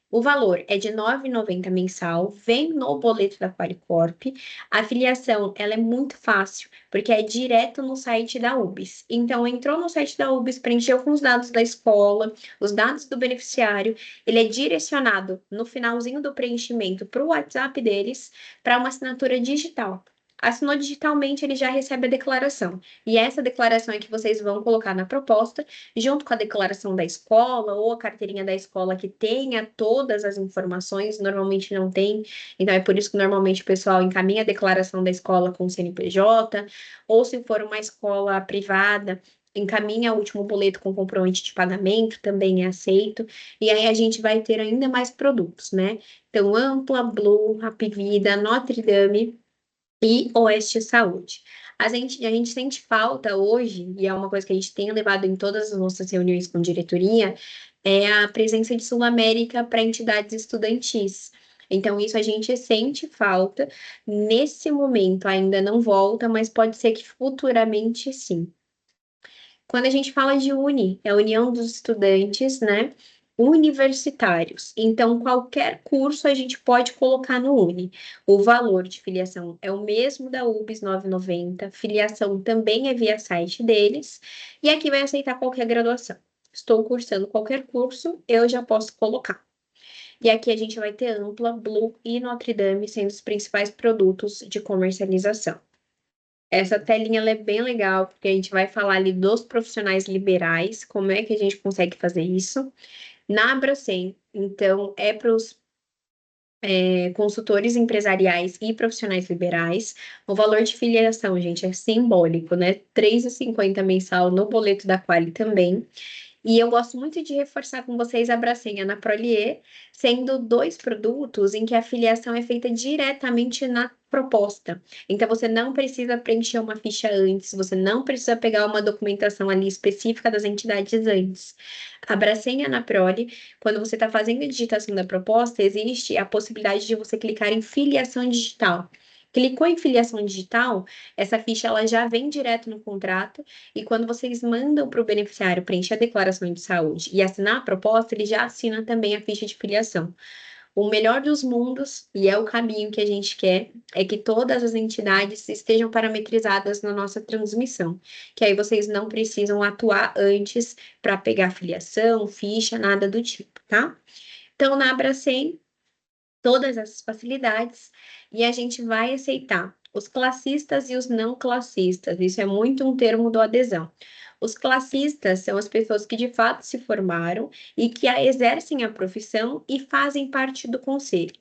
O valor é de R$ 9,90 mensal, vem no boleto da Qualicorp. A filiação, ela é muito fácil, porque é direto no site da UBS. Então, entrou no site da UBS, preencheu com os dados da escola, os dados do beneficiário, ele é direcionado no finalzinho do preenchimento para o WhatsApp deles, para uma assinatura digital. Assinou digitalmente, ele já recebe a declaração. E essa declaração é que vocês vão colocar na proposta, junto com a declaração da escola ou a carteirinha da escola que tenha todas as informações, normalmente não tem, então é por isso que normalmente o pessoal encaminha a declaração da escola com o CNPJ, ou se for uma escola privada, encaminha o último boleto com comprovante de pagamento, também é aceito, e aí a gente vai ter ainda mais produtos, né? Então, Ampla, Blue, Hapvida, Notre Dame e Oeste Saúde. A gente sente falta hoje, e é uma coisa que a gente tem levado em todas as nossas reuniões com diretoria, é a presença de Sul América para entidades estudantis. Então, isso a gente sente falta. Nesse momento ainda não volta, mas pode ser que futuramente sim. Quando a gente fala de UNI, é a União dos Estudantes, né? Universitários. Então, qualquer curso a gente pode colocar no Uni. O valor de filiação é o mesmo da UBS 9,90. Filiação também é via site deles. E aqui vai aceitar qualquer graduação. Estou cursando qualquer curso, eu já posso colocar. E aqui a gente vai ter Ampla, Blue e Notre Dame sendo os principais produtos de comercialização. Essa telinha ela é bem legal, porque a gente vai falar ali dos profissionais liberais, como é que a gente consegue fazer isso. Na Abracem, então, é para os consultores empresariais e profissionais liberais. O valor de filiação, gente, é simbólico, né? R$ 3,50 mensal no boleto da Quali também. E eu gosto muito de reforçar com vocês a Bracem e a Ana Prolier, sendo dois produtos em que a filiação é feita diretamente na proposta. Então, você não precisa preencher uma ficha antes, você não precisa pegar uma documentação ali específica das entidades antes. A Bracem e a Ana Proli, quando você está fazendo a digitação da proposta, existe a possibilidade de você clicar em filiação digital. Clicou em filiação digital, essa ficha ela já vem direto no contrato e quando vocês mandam para o beneficiário preencher a declaração de saúde e assinar a proposta, ele já assina também a ficha de filiação. O melhor dos mundos, e é o caminho que a gente quer, é que todas as entidades estejam parametrizadas na nossa transmissão, que aí vocês não precisam atuar antes para pegar filiação, ficha, nada do tipo, tá? Então, na Abracem, todas essas facilidades e a gente vai aceitar os classistas e os não classistas. Isso é muito um termo do adesão. Os classistas são as pessoas que de fato se formaram e que exercem a profissão e fazem parte do conselho.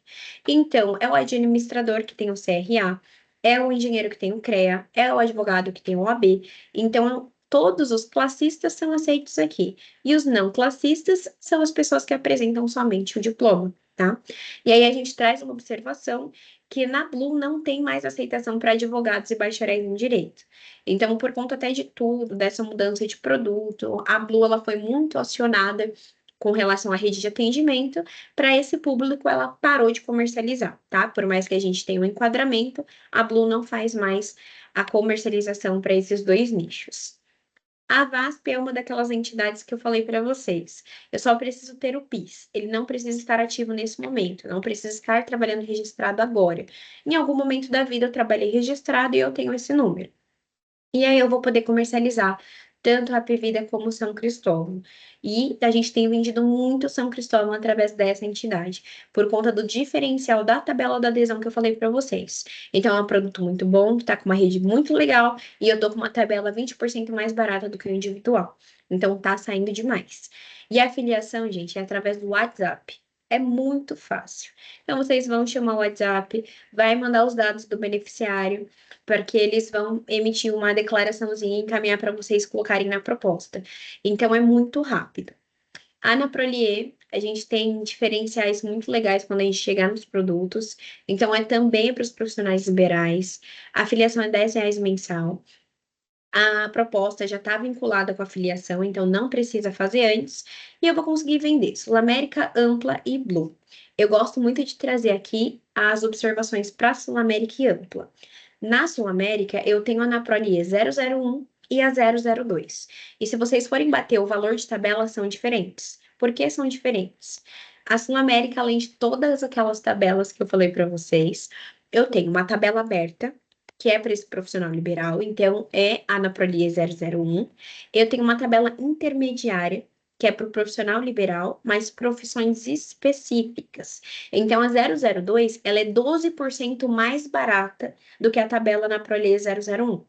Então, é o administrador que tem o CRA, é o engenheiro que tem o CREA, é o advogado que tem o OAB. Então, todos os classistas são aceitos aqui. E os não classistas são as pessoas que apresentam somente o diploma, tá? E aí a gente traz uma observação que na Blue não tem mais aceitação para advogados e bacharéis em direito. Então, por conta até de tudo, dessa mudança de produto, a Blue ela foi muito acionada com relação à rede de atendimento, para esse público ela parou de comercializar, tá? Por mais que a gente tenha um enquadramento, a Blue não faz mais a comercialização para esses dois nichos. A VASP é uma daquelas entidades que eu falei para vocês. Eu só preciso ter o PIS. Ele não precisa estar ativo nesse momento, não precisa estar trabalhando registrado agora. Em algum momento da vida eu trabalhei registrado e eu tenho esse número. E aí eu vou poder comercializar tanto a Vida como São Cristóvão. E a gente tem vendido muito São Cristóvão através dessa entidade, por conta do diferencial da tabela da adesão que eu falei para vocês. Então é um produto muito bom, tá com uma rede muito legal, e eu tô com uma tabela 20% mais barata do que o individual. Então tá saindo demais. E a afiliação, gente, é através do WhatsApp. É muito fácil. Então vocês vão chamar o WhatsApp, vai mandar os dados do beneficiário, porque eles vão emitir uma declaraçãozinha e encaminhar para vocês colocarem na proposta. Então é muito rápido. A Ana Prolier, a gente tem diferenciais muito legais quando a gente chegar nos produtos. Então é também para os profissionais liberais. A afiliação é R$ 10 mensal. A proposta já está vinculada com a filiação, então não precisa fazer antes. E eu vou conseguir vender Sul América, Ampla e Blue. Eu gosto muito de trazer aqui as observações para Sul América e Ampla. Na Sul América, eu tenho a Anaprolie 001 e a 002. E se vocês forem bater o valor de tabela, são diferentes. Por que são diferentes? A Sul América, além de todas aquelas tabelas que eu falei para vocês, eu tenho uma tabela aberta, que é para esse profissional liberal, então é a Anaprolie 001. Eu tenho uma tabela intermediária, que é para o profissional liberal, mas profissões específicas. Então, a 002, ela é 12% mais barata do que a tabela na Prolê 001.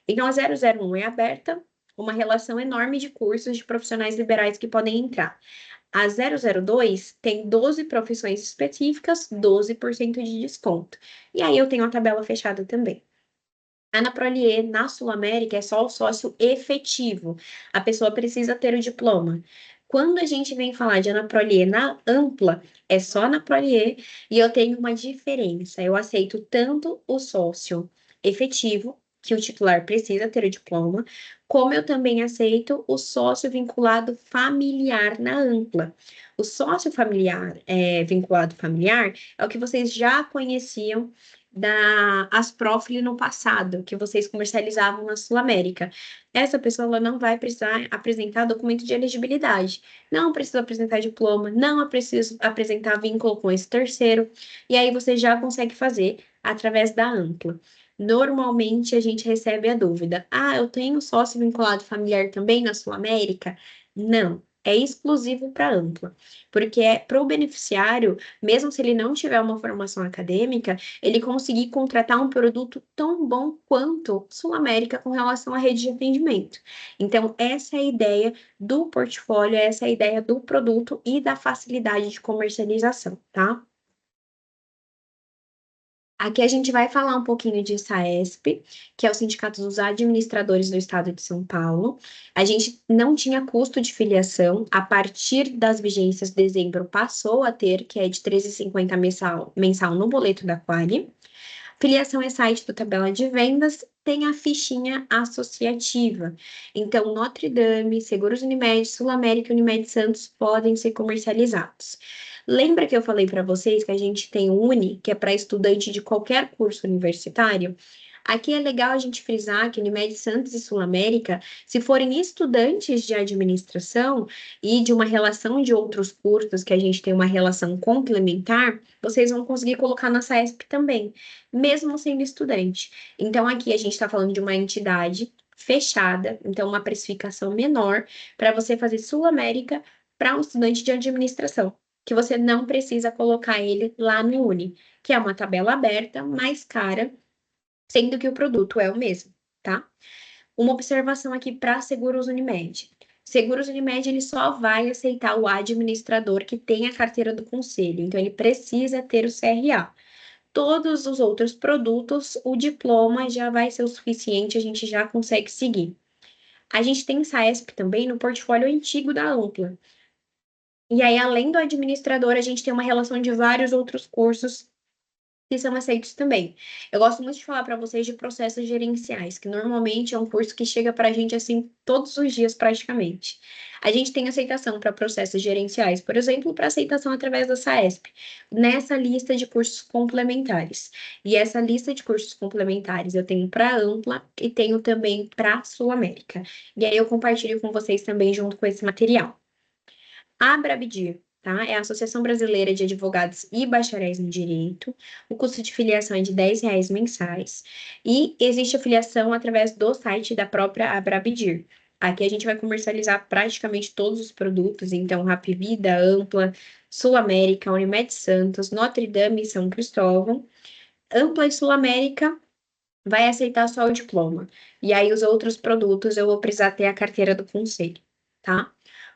Então, a 001 é aberta, uma relação enorme de cursos de profissionais liberais que podem entrar. A 002 tem 12 profissões específicas, 12% de desconto. E aí eu tenho a tabela fechada também. A Ana Prolier, na Sul América, é só o sócio efetivo. A pessoa precisa ter o diploma. Quando a gente vem falar de Ana Prolier na Ampla, é só Ana Prolier e eu tenho uma diferença. Eu aceito tanto o sócio efetivo que o titular precisa ter o diploma, como eu também aceito o sócio vinculado familiar na Ampla. O sócio familiar, vinculado familiar, é o que vocês já conheciam da Asprofile no passado, que vocês comercializavam na Sul América. Essa pessoa ela não vai precisar apresentar documento de elegibilidade, não precisa apresentar diploma, não precisa apresentar vínculo com esse terceiro, e aí você já consegue fazer através da Ampla. Normalmente a gente recebe a dúvida: ah, eu tenho sócio vinculado familiar também na Sul América? Não. É exclusivo para Ampla, porque é para o beneficiário, mesmo se ele não tiver uma formação acadêmica, ele conseguir contratar um produto tão bom quanto Sul América com relação à rede de atendimento. Então, essa é a ideia do portfólio, essa é a ideia do produto e da facilidade de comercialização, tá? Aqui a gente vai falar um pouquinho de SAESP, que é o Sindicato dos Administradores do Estado de São Paulo. A gente não tinha custo de filiação, a partir das vigências de dezembro passou a ter, que é de R$ 13,50 mensal no boleto da Quali. Filiação é site do Tabela de Vendas, tem a fichinha associativa. Então, Notre Dame, Seguros Unimed, Sul América e Unimed Santos podem ser comercializados. Lembra que eu falei para vocês que a gente tem o Uni, que é para estudante de qualquer curso universitário? Aqui é legal a gente frisar que Unimed Santos e Sul América, se forem estudantes de administração e de uma relação de outros cursos, que a gente tem uma relação complementar, vocês vão conseguir colocar na SAESP também, mesmo sendo estudante. Então, aqui a gente está falando de uma entidade fechada, então uma precificação menor, para você fazer Sul América para um estudante de administração, que você não precisa colocar ele lá no Uni, que é uma tabela aberta, mais cara, sendo que o produto é o mesmo, tá? Uma observação aqui para Seguros Unimed. Seguros Unimed, ele só vai aceitar o administrador que tem a carteira do conselho, então ele precisa ter o CRA. Todos os outros produtos, o diploma já vai ser o suficiente, a gente já consegue seguir. A gente tem SAESP também no portfólio antigo da Ampla. E aí, além do administrador, a gente tem uma relação de vários outros cursos que são aceitos também. Eu gosto muito de falar para vocês de processos gerenciais, que normalmente é um curso que chega para a gente assim todos os dias praticamente. A gente tem aceitação para processos gerenciais, por exemplo, para aceitação através da SAESP, nessa lista de cursos complementares. E essa lista de cursos complementares eu tenho para Ampla e tenho também para Sul América. E aí eu compartilho com vocês também junto com esse material. A Abrabidir, tá? É a Associação Brasileira de Advogados e Bacharéis em Direito. O custo de filiação é de R$ 10 mensais. E existe a filiação através do site da própria Abrabidir. Aqui a gente vai comercializar praticamente todos os produtos, então Rapvida, Ampla, Sul América, Unimed Santos, Notre Dame e São Cristóvão. Ampla e Sul América vai aceitar só o diploma. E aí os outros produtos eu vou precisar ter a carteira do conselho, tá?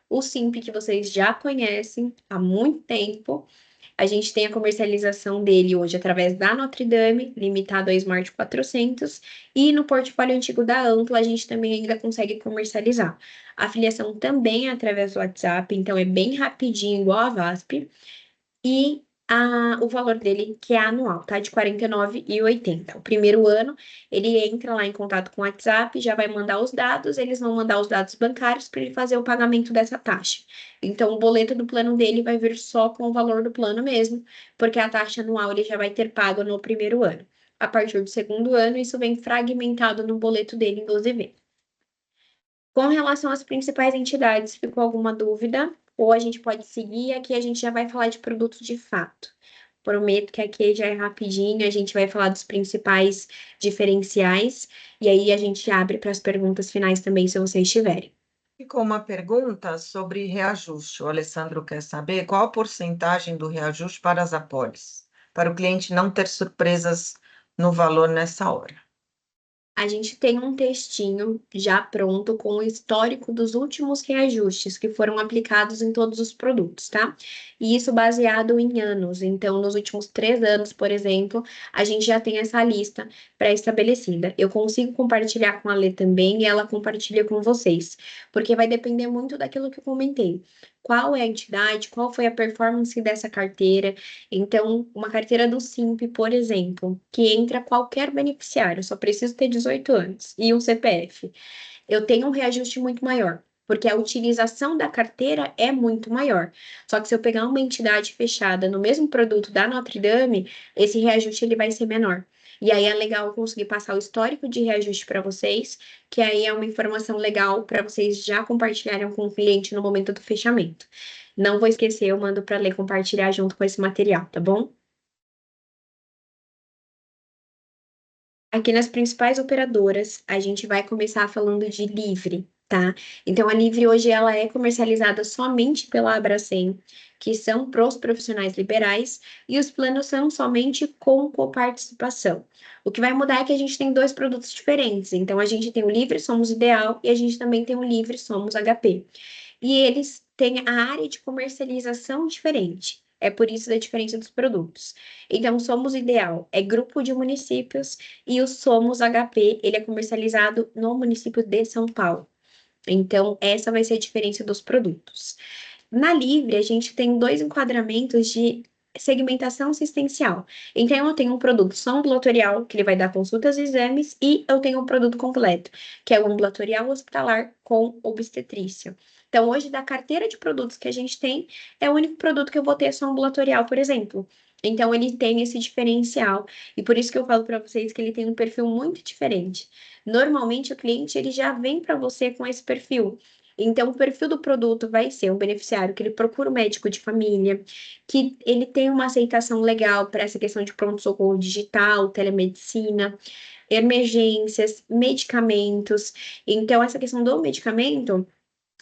O Simp, que vocês já conhecem há muito tempo. A gente tem a comercialização dele hoje através da Notre Dame, limitado a Smart 400, e no portfólio antigo da Ampla a gente também ainda consegue comercializar. A filiação também é através do WhatsApp, então é bem rapidinho, igual a VASP, e o valor dele, que é anual, tá? De R$ 49,80. O primeiro ano, ele entra lá em contato com o WhatsApp, já vai mandar os dados, eles vão mandar os dados bancários para ele fazer o pagamento dessa taxa. Então, o boleto do plano dele vai vir só com o valor do plano mesmo, porque a taxa anual ele já vai ter pago no primeiro ano. A partir do segundo ano, isso vem fragmentado no boleto dele em 12 vezes. Com relação às principais entidades, ficou alguma dúvida? Ou a gente pode seguir? Aqui a gente já vai falar de produtos de fato. Prometo que aqui já é rapidinho, a gente vai falar dos principais diferenciais, e aí a gente abre para as perguntas finais também, se vocês tiverem. Ficou uma pergunta sobre reajuste. O Alessandro quer saber qual a porcentagem do reajuste para as apólices, para o cliente não ter surpresas no valor nessa hora. A gente tem um textinho já pronto com o histórico dos últimos reajustes que foram aplicados em todos os produtos, tá? E isso baseado em anos. Então, nos últimos 3 anos, por exemplo, a gente já tem essa lista pré-estabelecida. Eu consigo compartilhar com a Lê também e ela compartilha com vocês, porque vai depender muito daquilo que eu comentei. qual é a entidade, qual foi a performance dessa carteira. Então, uma carteira do Simp, por exemplo, que entra qualquer beneficiário, só preciso ter 18 anos e um CPF, eu tenho um reajuste muito maior, porque a utilização da carteira é muito maior. Só que se eu pegar uma entidade fechada no mesmo produto da Notre Dame, esse reajuste ele vai ser menor. E aí é legal eu conseguir passar o histórico de reajuste para vocês, que aí é uma informação legal para vocês já compartilharem com o cliente no momento do fechamento. Não vou esquecer, eu mando para ler compartilhar junto com esse material, tá bom? Aqui nas principais operadoras, a gente vai começar falando de Livre, tá? Então, a Livre hoje ela é comercializada somente pela Abracem, que são pros profissionais liberais, e os planos são somente com coparticipação. O que vai mudar é que a gente tem dois produtos diferentes. Então, a gente tem o Livre Somos Ideal e a gente também tem o Livre Somos HP. E eles têm a área de comercialização diferente. É por isso da diferença dos produtos. Então, o Somos Ideal é grupo de municípios e o Somos HP, ele é comercializado no município de São Paulo. Então, essa vai ser a diferença dos produtos. Na Livre, a gente tem dois enquadramentos de segmentação assistencial. Então, eu tenho um produto só ambulatorial, que ele vai dar consultas e exames, e eu tenho um produto completo, que é o ambulatorial hospitalar com obstetrícia. Então, hoje, da carteira de produtos que a gente tem, é o único produto que eu vou ter só ambulatorial, por exemplo. Então, ele tem esse diferencial. E por isso que eu falo para vocês que ele tem um perfil muito diferente. Normalmente, o cliente ele já vem para você com esse perfil. Então, o perfil do produto vai ser um beneficiário que ele procura um médico de família, que ele tem uma aceitação legal para essa questão de pronto-socorro digital, telemedicina, emergências, medicamentos. Então, essa questão do medicamento.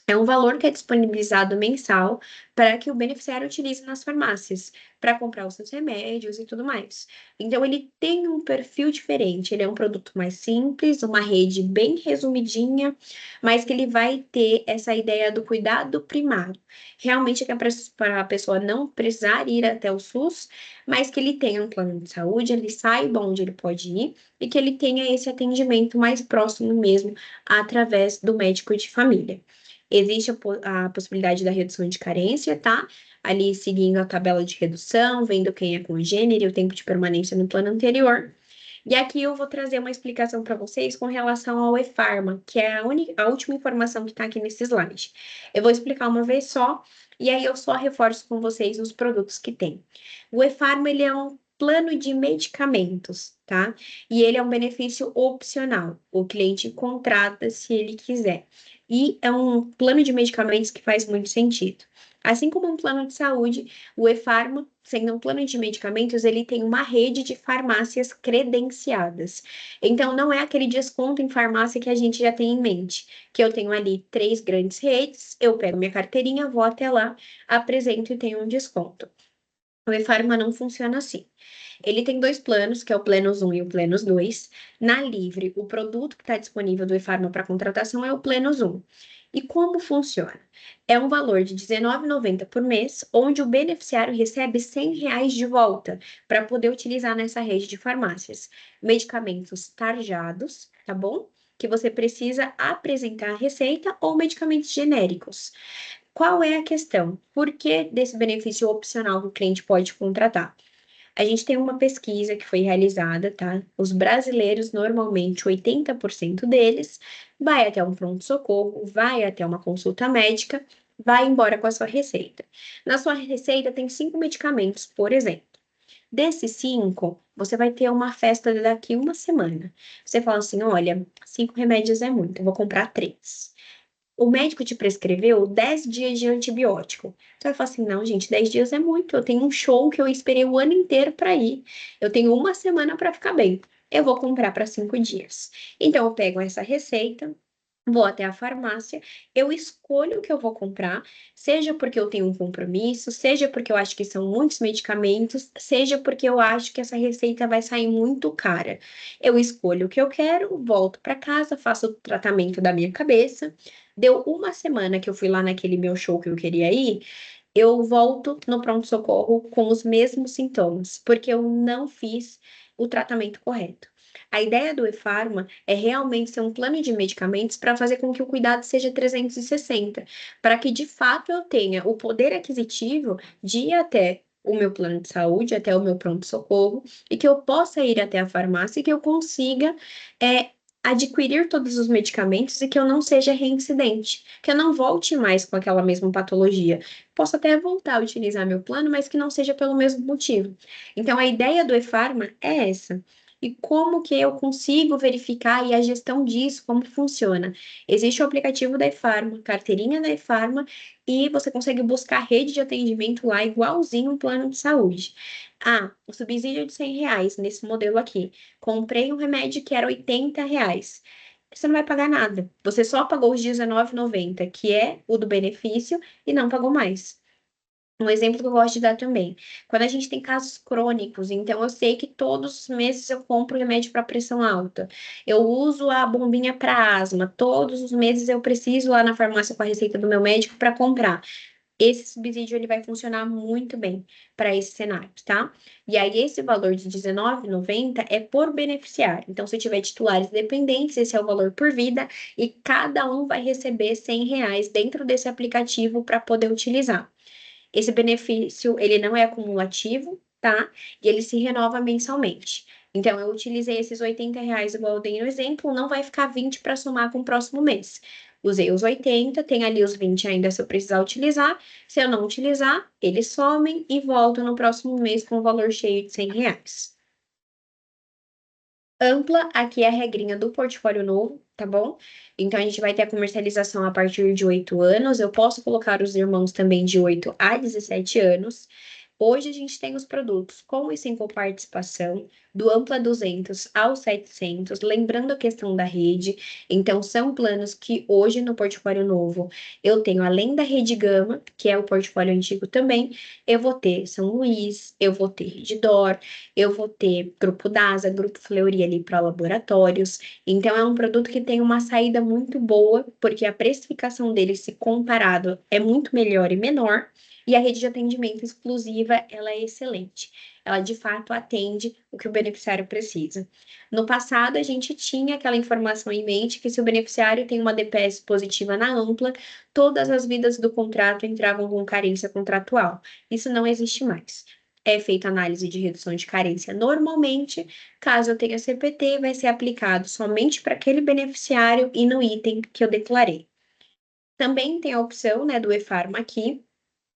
É um valor que é disponibilizado mensal para que o beneficiário utilize nas farmácias, para comprar os seus remédios e tudo mais. Então, ele tem um perfil diferente, ele é um produto mais simples, uma rede bem resumidinha, mas que ele vai ter essa ideia do cuidado primário. Realmente é para a pessoa não precisar ir até o SUS, mas que ele tenha um plano de saúde, ele saiba onde ele pode ir e que ele tenha esse atendimento mais próximo mesmo, através do médico de família. Existe a possibilidade da redução de carência, tá? Ali seguindo a tabela de redução, vendo quem é congênere e o tempo de permanência no plano anterior. E aqui eu vou trazer uma explicação para vocês com relação ao e-Pharma, que é a última informação que está aqui nesse slide. Eu vou explicar uma vez só, e aí eu só reforço com vocês os produtos que tem. O e-Pharma, ele é um plano de medicamentos, tá? E ele é um benefício opcional. O cliente contrata se ele quiser. E é um plano de medicamentos que faz muito sentido. Assim como um plano de saúde, o e-Pharma, sendo um plano de medicamentos, ele tem uma rede de farmácias credenciadas. Então, não é aquele desconto em farmácia que a gente já tem em mente, que eu tenho ali 3 grandes redes, eu pego minha carteirinha, vou até lá, apresento e tenho um desconto. O e-Pharma não funciona assim. Ele tem dois planos, que é o Planos 1 e o Planos 2. Na Livre, o produto que está disponível do e-Pharma para contratação é o Planos 1. E como funciona? É um valor de R$19,90 por mês, onde o beneficiário recebe R$100 de volta para poder utilizar nessa rede de farmácias. Medicamentos tarjados, tá bom? Que você precisa apresentar a receita ou medicamentos genéricos. Qual é a questão? Por que desse benefício opcional que o cliente pode contratar? A gente tem uma pesquisa que foi realizada, tá? Os brasileiros, normalmente, 80% deles, vai até um pronto-socorro, vai até uma consulta médica, vai embora com a sua receita. Na sua receita tem 5 medicamentos, por exemplo. Desses 5, você vai ter uma festa daqui uma semana. Você fala assim: olha, 5 remédios é muito, eu vou comprar 3. O médico te prescreveu 10 dias de antibiótico. Então eu falo assim: não, gente, 10 dias é muito. Eu tenho um show que eu esperei o ano inteiro para ir. Eu tenho uma semana para ficar bem. Eu vou comprar para 5 dias. Então eu pego essa receita, vou até a farmácia, eu escolho o que eu vou comprar, seja porque eu tenho um compromisso, seja porque eu acho que são muitos medicamentos, seja porque eu acho que essa receita vai sair muito cara. Eu escolho o que eu quero, volto para casa, faço o tratamento da minha cabeça. Deu uma semana que eu fui lá naquele meu show que eu queria ir, eu volto no pronto-socorro com os mesmos sintomas, porque eu não fiz o tratamento correto. A ideia do e-Pharma é realmente ser um plano de medicamentos para fazer com que o cuidado seja 360, para que de fato eu tenha o poder aquisitivo de ir até o meu plano de saúde, até o meu pronto-socorro, e que eu possa ir até a farmácia e que eu consiga adquirir todos os medicamentos e que eu não seja reincidente, que eu não volte mais com aquela mesma patologia. Posso até voltar a utilizar meu plano, mas que não seja pelo mesmo motivo. Então, a ideia do e-Pharma é essa. E como que eu consigo verificar e a gestão disso, como funciona? Existe o aplicativo da e-Pharma, carteirinha da e-Pharma, e você consegue buscar rede de atendimento lá igualzinho um plano de saúde. Ah, o subsídio é de R$ 100 nesse modelo aqui. Comprei um remédio que era R$ 80. Você não vai pagar nada. Você só pagou os R$ 19,90, que é o do benefício, e não pagou mais. Um exemplo que eu gosto de dar também. Quando a gente tem casos crônicos, então eu sei que todos os meses eu compro remédio para pressão alta. Eu uso a bombinha para asma. Todos os meses eu preciso ir lá na farmácia com a receita do meu médico para comprar. Esse subsídio ele vai funcionar muito bem para esse cenário, tá? E aí esse valor de R$ 19,90 é por beneficiário. Então, se tiver titulares dependentes, esse é o valor por vida e cada um vai receber R$ 100 dentro desse aplicativo para poder utilizar. Esse benefício, ele não é acumulativo, tá? E ele se renova mensalmente. Então, eu utilizei esses R$ 80, igual eu dei no exemplo, não vai ficar 20 para somar com o próximo mês. Usei os 80, tem ali os 20 ainda se eu precisar utilizar. Se eu não utilizar, eles somem e voltam no próximo mês com o valor cheio de R$ 100. Ampla, aqui é a regrinha do portfólio novo, tá bom? Então, a gente vai ter a comercialização a partir de 8 anos. Eu posso colocar os irmãos também de 8 a 17 anos. Hoje a gente tem os produtos com e sem coparticipação, do Ampla 200 ao 700, lembrando a questão da rede. Então, são planos que hoje no portfólio novo eu tenho, além da Rede Gama, que é o portfólio antigo também, eu vou ter São Luís, eu vou ter Redditor, eu vou ter Grupo DASA, Grupo Fleury ali para laboratórios. Então, é um produto que tem uma saída muito boa, porque a precificação dele, se comparado, é muito melhor e menor. E a rede de atendimento exclusiva, ela é excelente. Ela, de fato, atende o que o beneficiário precisa. No passado, a gente tinha aquela informação em mente que se o beneficiário tem uma DPS positiva na Ampla, todas as vidas do contrato entravam com carência contratual. Isso não existe mais. É feita análise de redução de carência normalmente. Caso eu tenha CPT, vai ser aplicado somente para aquele beneficiário e no item que eu declarei. Também tem a opção, né, do e-Pharma aqui,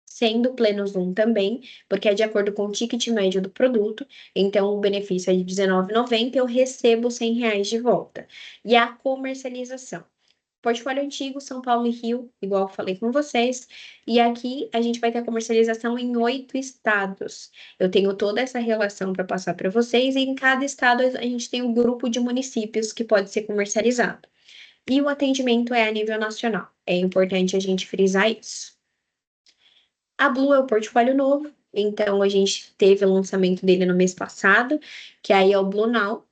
sendo pleno Zoom também, porque é de acordo com o ticket médio do produto, então o benefício é de R$ 19,90, eu recebo R$ 100 de volta. E a comercialização. Portfólio antigo, São Paulo e Rio, igual eu falei com vocês, e aqui a gente vai ter a comercialização em 8 estados. Eu tenho toda essa relação para passar para vocês, e em cada estado a gente tem um grupo de municípios que pode ser comercializado. E o atendimento é a nível nacional. É importante a gente frisar isso. A Blue é o portfólio novo, então a gente teve o lançamento dele no mês passado, que aí é o Blue Now,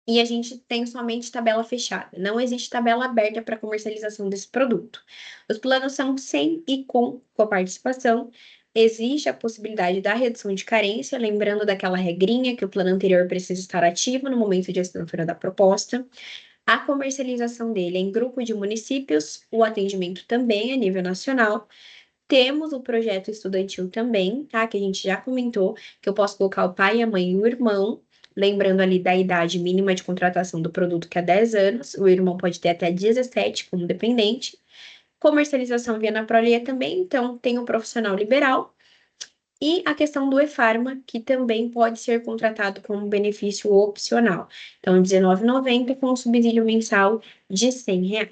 e a gente tem somente tabela fechada. Não existe tabela aberta para comercialização desse produto. Os planos são sem e com coparticipação. Existe a possibilidade da redução de carência, lembrando daquela regrinha que o plano anterior precisa estar ativo no momento de assinatura da proposta. A comercialização dele é em grupo de municípios, o atendimento também a nível nacional. Temos o projeto estudantil também, tá? Que a gente já comentou, que eu posso colocar o pai, a mãe e o irmão, lembrando ali da idade mínima de contratação do produto, que é 10 anos, o irmão pode ter até 17 como dependente. Comercialização via na Prolia também, então tem o profissional liberal. E a questão do e-Pharma, que também pode ser contratado como benefício opcional. Então, R$ 19,90 com um subsídio mensal de R$ 100.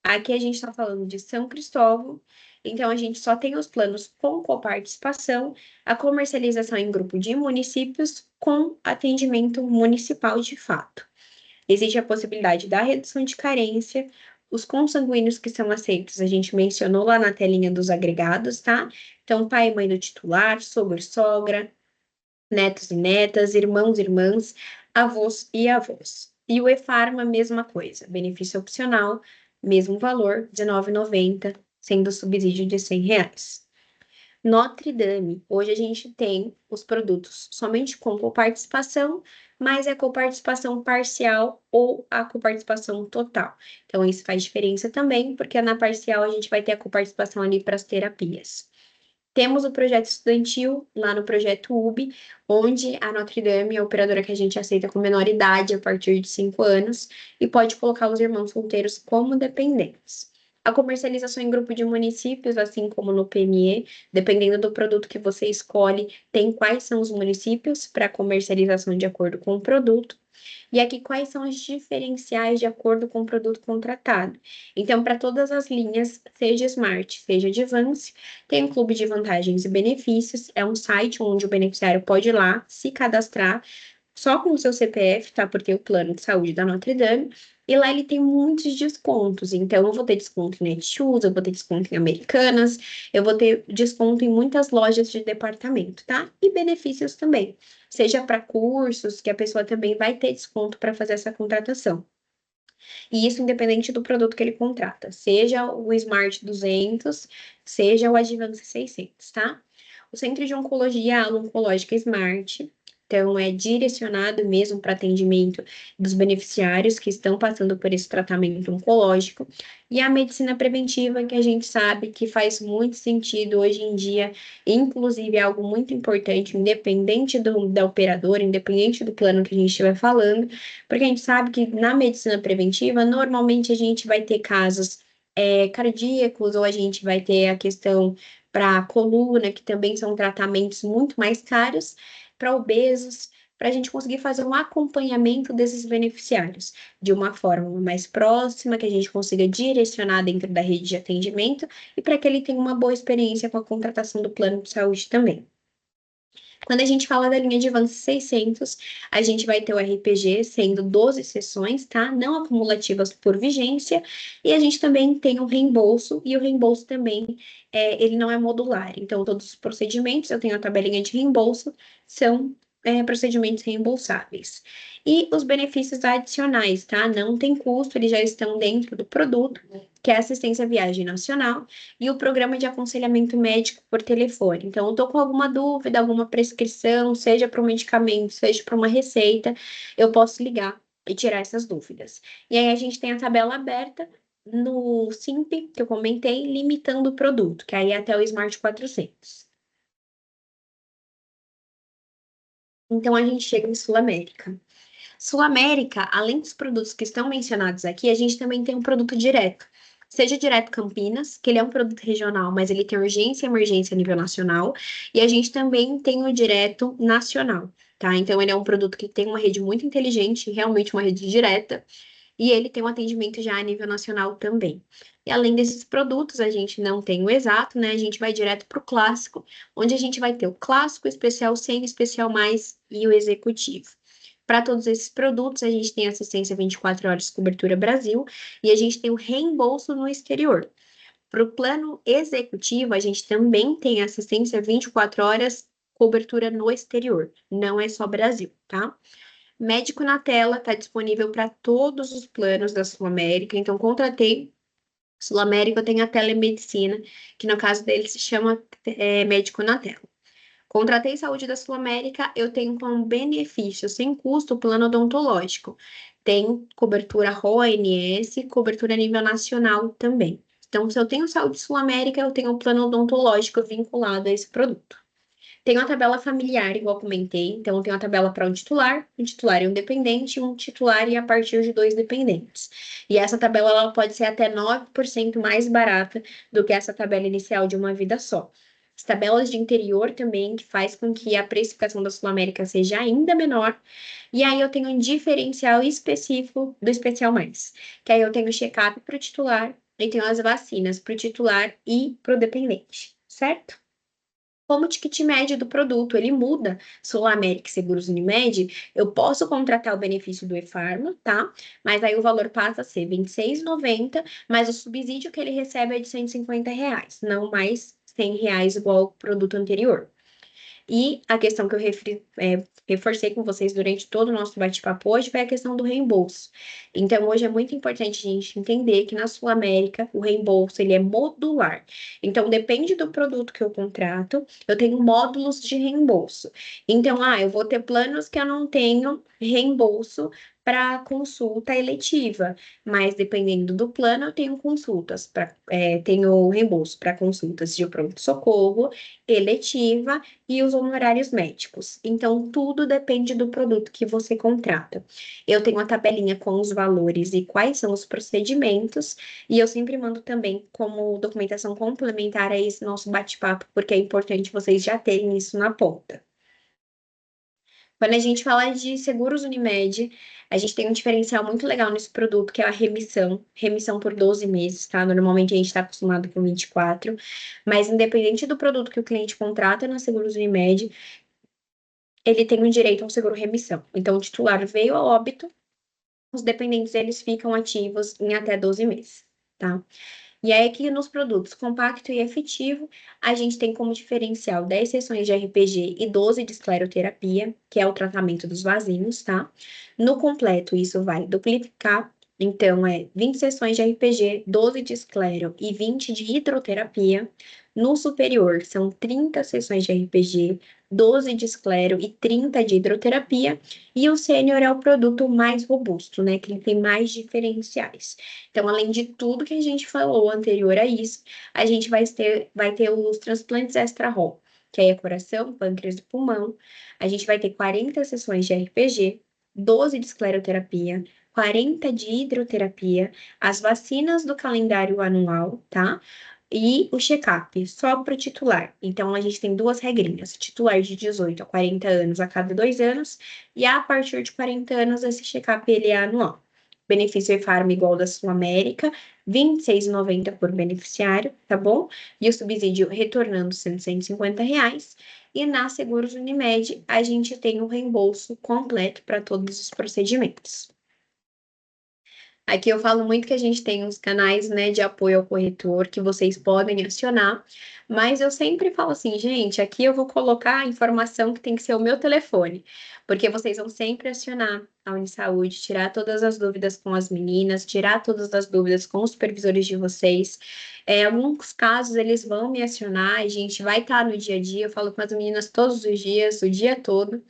Aqui a gente está falando de São Cristóvão, então a gente só tem os planos com coparticipação, a comercialização em grupo de municípios com atendimento municipal de fato. Existe a possibilidade da redução de carência, os consanguíneos que são aceitos, a gente mencionou lá na telinha dos agregados, tá? Então, pai e mãe do titular, sogro e sogra, netos e netas, irmãos e irmãs, avós e avós. E o e-Pharma, mesma coisa, benefício opcional, mesmo valor, R$ 19,90, sendo subsídio de R$ 100. Notre Dame, hoje a gente tem os produtos somente com coparticipação, mas é coparticipação parcial ou a coparticipação total. Então, isso faz diferença também, porque na parcial a gente vai ter a coparticipação ali para as terapias. Temos o projeto estudantil, lá no projeto UB, onde a Notre Dame é a operadora que a gente aceita com menor idade, a partir de 5 anos, e pode colocar os irmãos solteiros como dependentes. A comercialização em grupo de municípios, assim como no PME, dependendo do produto que você escolhe, tem quais são os municípios para comercialização de acordo com o produto. E aqui, quais são os diferenciais de acordo com o produto contratado? Então, para todas as linhas, seja Smart, seja Advance, tem um clube de vantagens e benefícios. É um site onde o beneficiário pode ir lá, se cadastrar, só com o seu CPF, tá? Porque é o plano de saúde da Notre Dame. E lá ele tem muitos descontos. Então, eu vou ter desconto em Netshoes, eu vou ter desconto em Americanas, eu vou ter desconto em muitas lojas de departamento, tá? E benefícios também. Seja para cursos, que a pessoa também vai ter desconto para fazer essa contratação. E isso independente do produto que ele contrata, seja o Smart 200, seja o Advance 600, tá? O Centro de Oncologia, a ala oncológica Smart, então é direcionado mesmo para atendimento dos beneficiários que estão passando por esse tratamento oncológico. E a medicina preventiva, que a gente sabe que faz muito sentido hoje em dia, inclusive é algo muito importante, independente da operadora, independente do plano que a gente estiver falando, porque a gente sabe que na medicina preventiva, normalmente a gente vai ter casos cardíacos, ou a gente vai ter a questão para coluna, que também são tratamentos muito mais caros, para obesos, para a gente conseguir fazer um acompanhamento desses beneficiários de uma forma mais próxima, que a gente consiga direcionar dentro da rede de atendimento e para que ele tenha uma boa experiência com a contratação do plano de saúde também. Quando a gente fala da linha de Advance 600, a gente vai ter o RPG sendo 12 sessões, tá? Não acumulativas por vigência, e a gente também tem um reembolso, e o reembolso também, ele não é modular. Então, todos os procedimentos, eu tenho a tabelinha de reembolso, são procedimentos reembolsáveis. E os benefícios adicionais, tá? Não tem custo, eles já estão dentro do produto, que é a assistência à viagem nacional, e o programa de aconselhamento médico por telefone. Então, eu tô com alguma dúvida, alguma prescrição, seja para um medicamento, seja para uma receita, eu posso ligar e tirar essas dúvidas. E aí a gente tem a tabela aberta no Simp, que eu comentei, limitando o produto, que aí é até o Smart 400. Então, a gente chega em Sul América. Sul América, além dos produtos que estão mencionados aqui, a gente também tem um produto direto. Seja direto Campinas, que ele é um produto regional, mas ele tem urgência e emergência a nível nacional. E a gente também tem o direto nacional, tá? Então, ele é um produto que tem uma rede muito inteligente, realmente uma rede direta. E ele tem um atendimento já a nível nacional também. E além desses produtos, a gente não tem o exato, né? A gente vai direto para o clássico, onde a gente vai ter o clássico, o especial 100, o especial mais e o executivo. Para todos esses produtos, a gente tem assistência 24 horas cobertura Brasil e a gente tem o reembolso no exterior. Para o plano executivo, a gente também tem assistência 24 horas cobertura no exterior, não é só Brasil, tá? Médico na tela está disponível para todos os planos da Sul América, então contratei Sul América, eu tenho a telemedicina, que no caso dele se chama Médico na tela. Contratei saúde da Sul América, eu tenho como benefício, sem custo, o plano odontológico. Tem cobertura RO-ANS, cobertura a nível nacional também. Então, se eu tenho saúde Sul América, eu tenho o plano odontológico vinculado a esse produto. Tem uma tabela familiar, igual comentei. Então, tem uma tabela para um titular e um dependente, um titular e a partir de 2 dependentes. E essa tabela ela pode ser até 9% mais barata do que essa tabela inicial de uma vida só. As tabelas de interior também, que faz com que a precificação da Sul América seja ainda menor. E aí eu tenho um diferencial específico do Especial Mais, que aí eu tenho check-up para o titular e tenho as vacinas para o titular e para o dependente, certo? Como o ticket médio do produto ele muda, Sul América e Seguros Unimed, eu posso contratar o benefício do e-Pharma, tá? Mas aí o valor passa a ser R$ 26,90, mas o subsídio que ele recebe é de R$ 150, não mais R$ 100 igual ao produto anterior. E a questão que eu reforcei com vocês durante todo o nosso bate-papo hoje foi a questão do reembolso. Então, hoje é muito importante a gente entender que na Sul América o reembolso ele é modular. Então, depende do produto que eu contrato, eu tenho módulos de reembolso. Então, eu vou ter planos que eu não tenho reembolso para consulta eletiva, mas dependendo do plano, eu tenho tenho reembolso para consultas de pronto-socorro, eletiva e os honorários médicos. Então, tudo depende do produto que você contrata. Eu tenho uma tabelinha com os valores e quais são os procedimentos, e eu sempre mando também como documentação complementar a esse nosso bate-papo, porque é importante vocês já terem isso na ponta. Quando a gente fala de seguros Unimed, a gente tem um diferencial muito legal nesse produto, que é a remissão por 12 meses, tá? Normalmente a gente está acostumado com 24, mas independente do produto que o cliente contrata na Seguros Unimed, ele tem o direito a um seguro remissão. Então, o titular veio a óbito, os dependentes eles ficam ativos em até 12 meses, tá? E aí, aqui nos produtos compacto e efetivo, a gente tem como diferencial 10 sessões de RPG e 12 de escleroterapia, que é o tratamento dos vasinhos, tá? No completo, isso vai duplicar. Então, 20 sessões de RPG, 12 de esclero e 20 de hidroterapia. No superior, são 30 sessões de RPG, 12 de esclero e 30 de hidroterapia. E o sênior é o produto mais robusto, né? Que ele tem mais diferenciais. Então, além de tudo que a gente falou anterior a isso, a gente vai ter os transplantes extra-RO, que aí é coração, pâncreas e pulmão. A gente vai ter 40 sessões de RPG, 12 de escleroterapia, 40 de hidroterapia, as vacinas do calendário anual, tá? E o check-up, só para o titular. Então, a gente tem duas regrinhas: titular de 18 a 40 anos a cada 2 anos, e a partir de 40 anos, esse check-up ele é anual. Benefício e-farma igual da Sul América, R$ 26,90 por beneficiário, tá bom? E o subsídio retornando sendo R$ 150 reais. E na Seguros Unimed, a gente tem o reembolso completo para todos os procedimentos. Aqui eu falo muito que a gente tem uns canais, né, de apoio ao corretor que vocês podem acionar, mas eu sempre falo assim, gente, aqui eu vou colocar a informação que tem que ser o meu telefone, porque vocês vão sempre acionar a Unisaúde, tirar todas as dúvidas com as meninas, tirar todas as dúvidas com os supervisores de vocês. Em alguns casos eles vão me acionar, a gente vai estar no dia a dia, eu falo com as meninas todos os dias, o dia todo.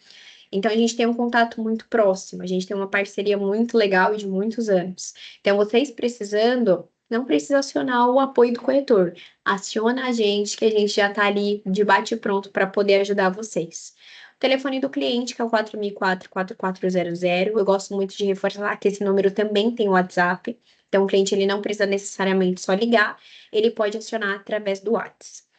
Então, a gente tem um contato muito próximo, a gente tem uma parceria muito legal de muitos anos. Então, vocês precisando, não precisa acionar o apoio do corretor. Aciona a gente, que a gente já está ali de bate-pronto para poder ajudar vocês. O telefone do cliente, que é o 4004-4400. Eu gosto muito de reforçar que esse número também tem o WhatsApp. Então, o cliente ele não precisa necessariamente só ligar, ele pode acionar através do WhatsApp.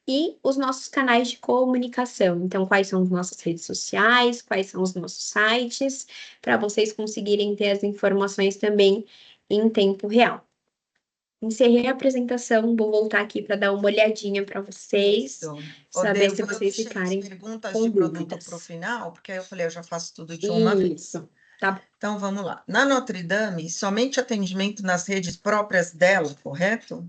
E os nossos canais de comunicação. Então, quais são as nossas redes sociais, quais são os nossos sites, para vocês conseguirem ter as informações também em tempo real. Encerrei a apresentação, vou voltar aqui para dar uma olhadinha para vocês, saber se vocês ficarem perguntas com de produto dúvidas. para o final, porque aí eu falei, eu já faço tudo de uma vez. Isso, tá bom. Então, vamos lá. Na Notre Dame, somente atendimento nas redes próprias dela, correto?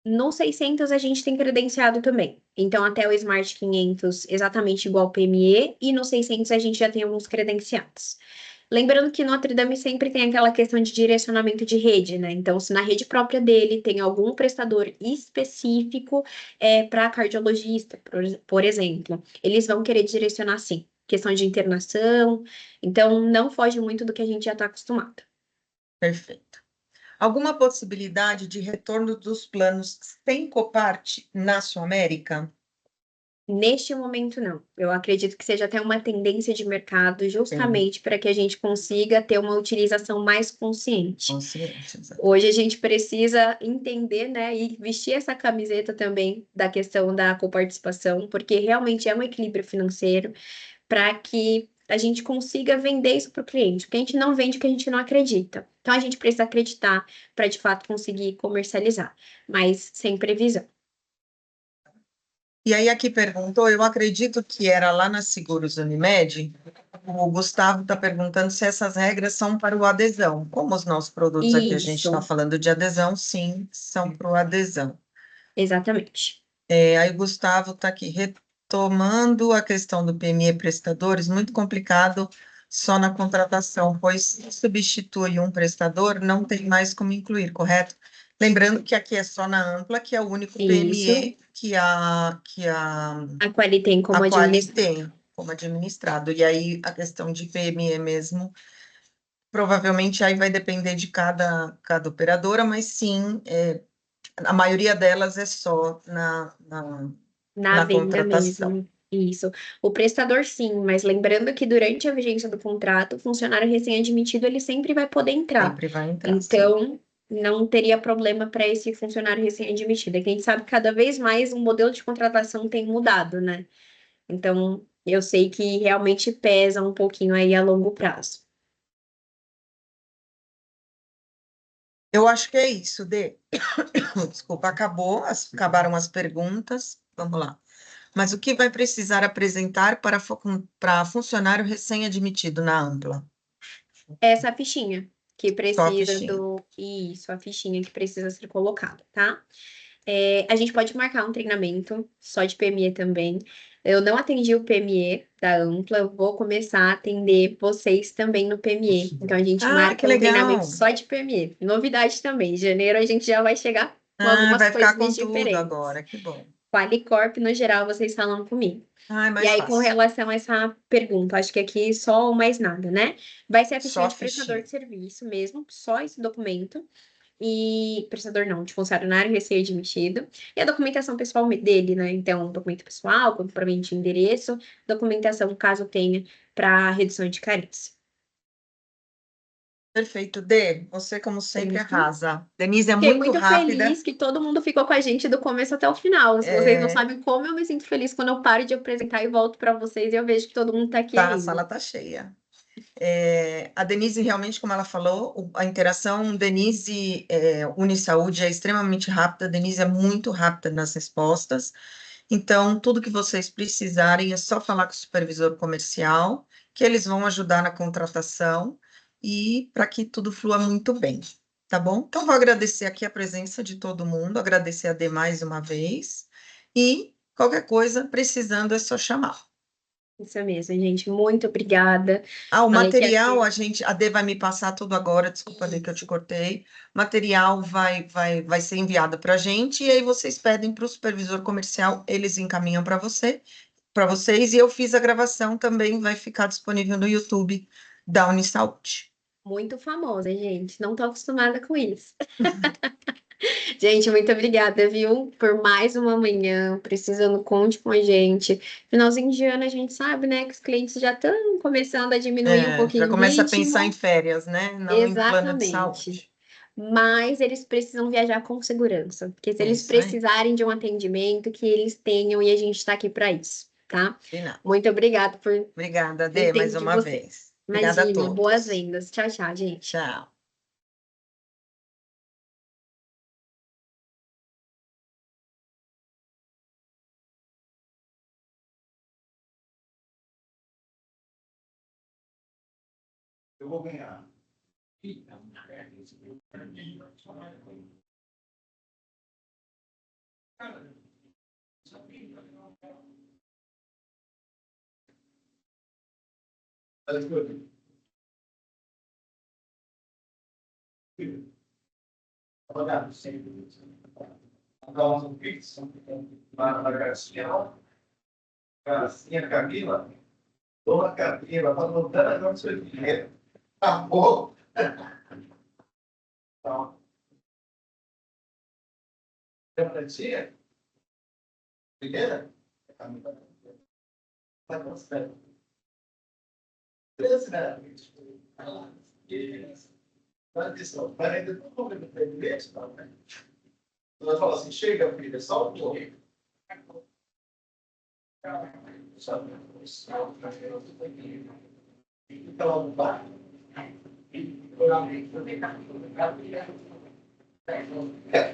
No 600 a gente tem credenciado também. Então, até o Smart 500, exatamente igual ao PME, e no 600 a gente já tem alguns credenciados. Lembrando que Notre Dame sempre tem aquela questão de direcionamento de rede, né? Então, se na rede própria dele tem algum prestador específico para cardiologista, por exemplo, eles vão querer direcionar sim. Questão de internação, então não foge muito do que a gente já está acostumado. Perfeito. Alguma possibilidade de retorno dos planos sem Copart na Sul América? Neste momento, não. Eu acredito que seja até uma tendência de mercado, justamente para que a gente consiga ter uma utilização mais consciente. Consciente, exato. Hoje a gente precisa entender, né, e vestir essa camiseta também da questão da coparticipação, porque realmente é um equilíbrio financeiro para que a gente consiga vender isso para o cliente, porque a gente não vende o que a gente não acredita. Então a gente precisa acreditar para de fato conseguir comercializar, mas sem previsão. E aí aqui perguntou, eu acredito que era lá na Seguros Unimed, o Gustavo está perguntando se essas regras são para o adesão. Como os nossos produtos aqui a gente está Isso. falando de adesão, sim, são para o adesão. Exatamente. Aí o Gustavo está aqui, tomando a questão do PME prestadores muito complicado só na contratação, pois se substitui um prestador, não tem mais como incluir, correto? Lembrando que aqui é só na Ampla, que é o único Isso. PME que a A Quali tem como a Quali administrador. tem como administrado. E aí a questão de PME mesmo, provavelmente aí vai depender de cada operadora, mas sim, a maioria delas é só Na na venda contratação. mesmo. Isso. O prestador, sim, mas lembrando que durante a vigência do contrato, o funcionário recém-admitido ele sempre vai poder entrar. Sempre vai entrar, sim. Então, não teria problema para esse funcionário recém-admitido. É que a gente sabe que cada vez mais o modelo de contratação tem mudado, né? Então, eu sei que realmente pesa um pouquinho aí a longo prazo. Eu acho que é isso, Dê. Desculpa, acabaram as perguntas. Vamos lá. Mas o que vai precisar apresentar para funcionário recém-admitido na Ampla? Essa fichinha que Só a precisa fichinha. do. Isso, a fichinha que precisa ser colocada, tá? A gente pode marcar um treinamento só de PME também. Eu não atendi o PME da Ampla, eu vou começar a atender vocês também no PME. Então a gente Ah, que marca um treinamento legal! só de PME. Novidade também. Em janeiro a gente já vai chegar com Ah, algumas vai ficar coisinhas com tudo diferentes. agora, que bom. Qualicorp, no geral, vocês falam comigo. Ah, é E mais aí, com fácil. relação a essa pergunta, acho que aqui só ou mais nada, né? Vai ser a Só fichinha a de prestador fichinha. de serviço mesmo, só esse documento. E prestador não, de funcionário recém-admitido. E a documentação pessoal dele, né? Então, documento pessoal, comprovante de endereço, documentação, caso tenha, para redução de carência. Perfeito, Dê. Você, como sempre, Certo? arrasa. Denise é Fiquei muito muito rápida. feliz que todo mundo ficou com a gente do começo até o final. Se vocês não É, sabem como eu me sinto feliz quando eu paro de apresentar e volto para vocês e eu vejo que todo mundo está aqui tá, a ainda. sala tá cheia. A Denise, realmente, como ela falou, a interação Denise Unisaúde é extremamente rápida. A Denise é muito rápida nas respostas. Então, tudo que vocês precisarem é só falar com o supervisor comercial, que eles vão ajudar na contratação e para que tudo flua muito bem, tá bom? Então, vou agradecer aqui a presença de todo mundo, agradecer a Dê mais uma vez e qualquer coisa, precisando, é só chamar. Isso mesmo, gente. Muito obrigada. Ah, o Falei que material, aqui. a Dê vai me passar tudo agora, desculpa, Dê, que eu te cortei. Material vai ser enviado para a gente, e aí vocês pedem para o supervisor comercial, eles encaminham para vocês, e eu fiz a gravação também, vai ficar disponível no YouTube da Unisaúde. Muito famosa, gente. Não tô acostumada com isso. Gente, muito obrigada, viu? Por mais uma manhã. Precisando, conte com a gente. Finalzinho de ano, a gente sabe, né? Que os clientes já estão começando a diminuir um Já pouquinho o começa a pensar em ritmo. férias, né? Não em plano de Exatamente. saúde. Mas eles precisam viajar com segurança. Porque se É eles isso aí. precisarem de um atendimento, que eles tenham e a gente está aqui para isso, tá? Combinado. Muito obrigada por Obrigada, ter Dê, mais tempo de uma vocês. vez. Obrigada a Imagina, boas todos. vendas. Tchau, tchau, gente. Tchau. Eu vou ganhar. Olha, sempre. Então, um Pix, para a Garcinha Camila, Dona Camila, está mudando agora o seu dinheiro. Tá bom? Então, democracia? Primeira? Tá gostando. Beleza, tradição. Mas ainda não estou vendo presidente, não, né? Nós falamos assim, chega, filha, só um pouquinho. Então, não vai. É,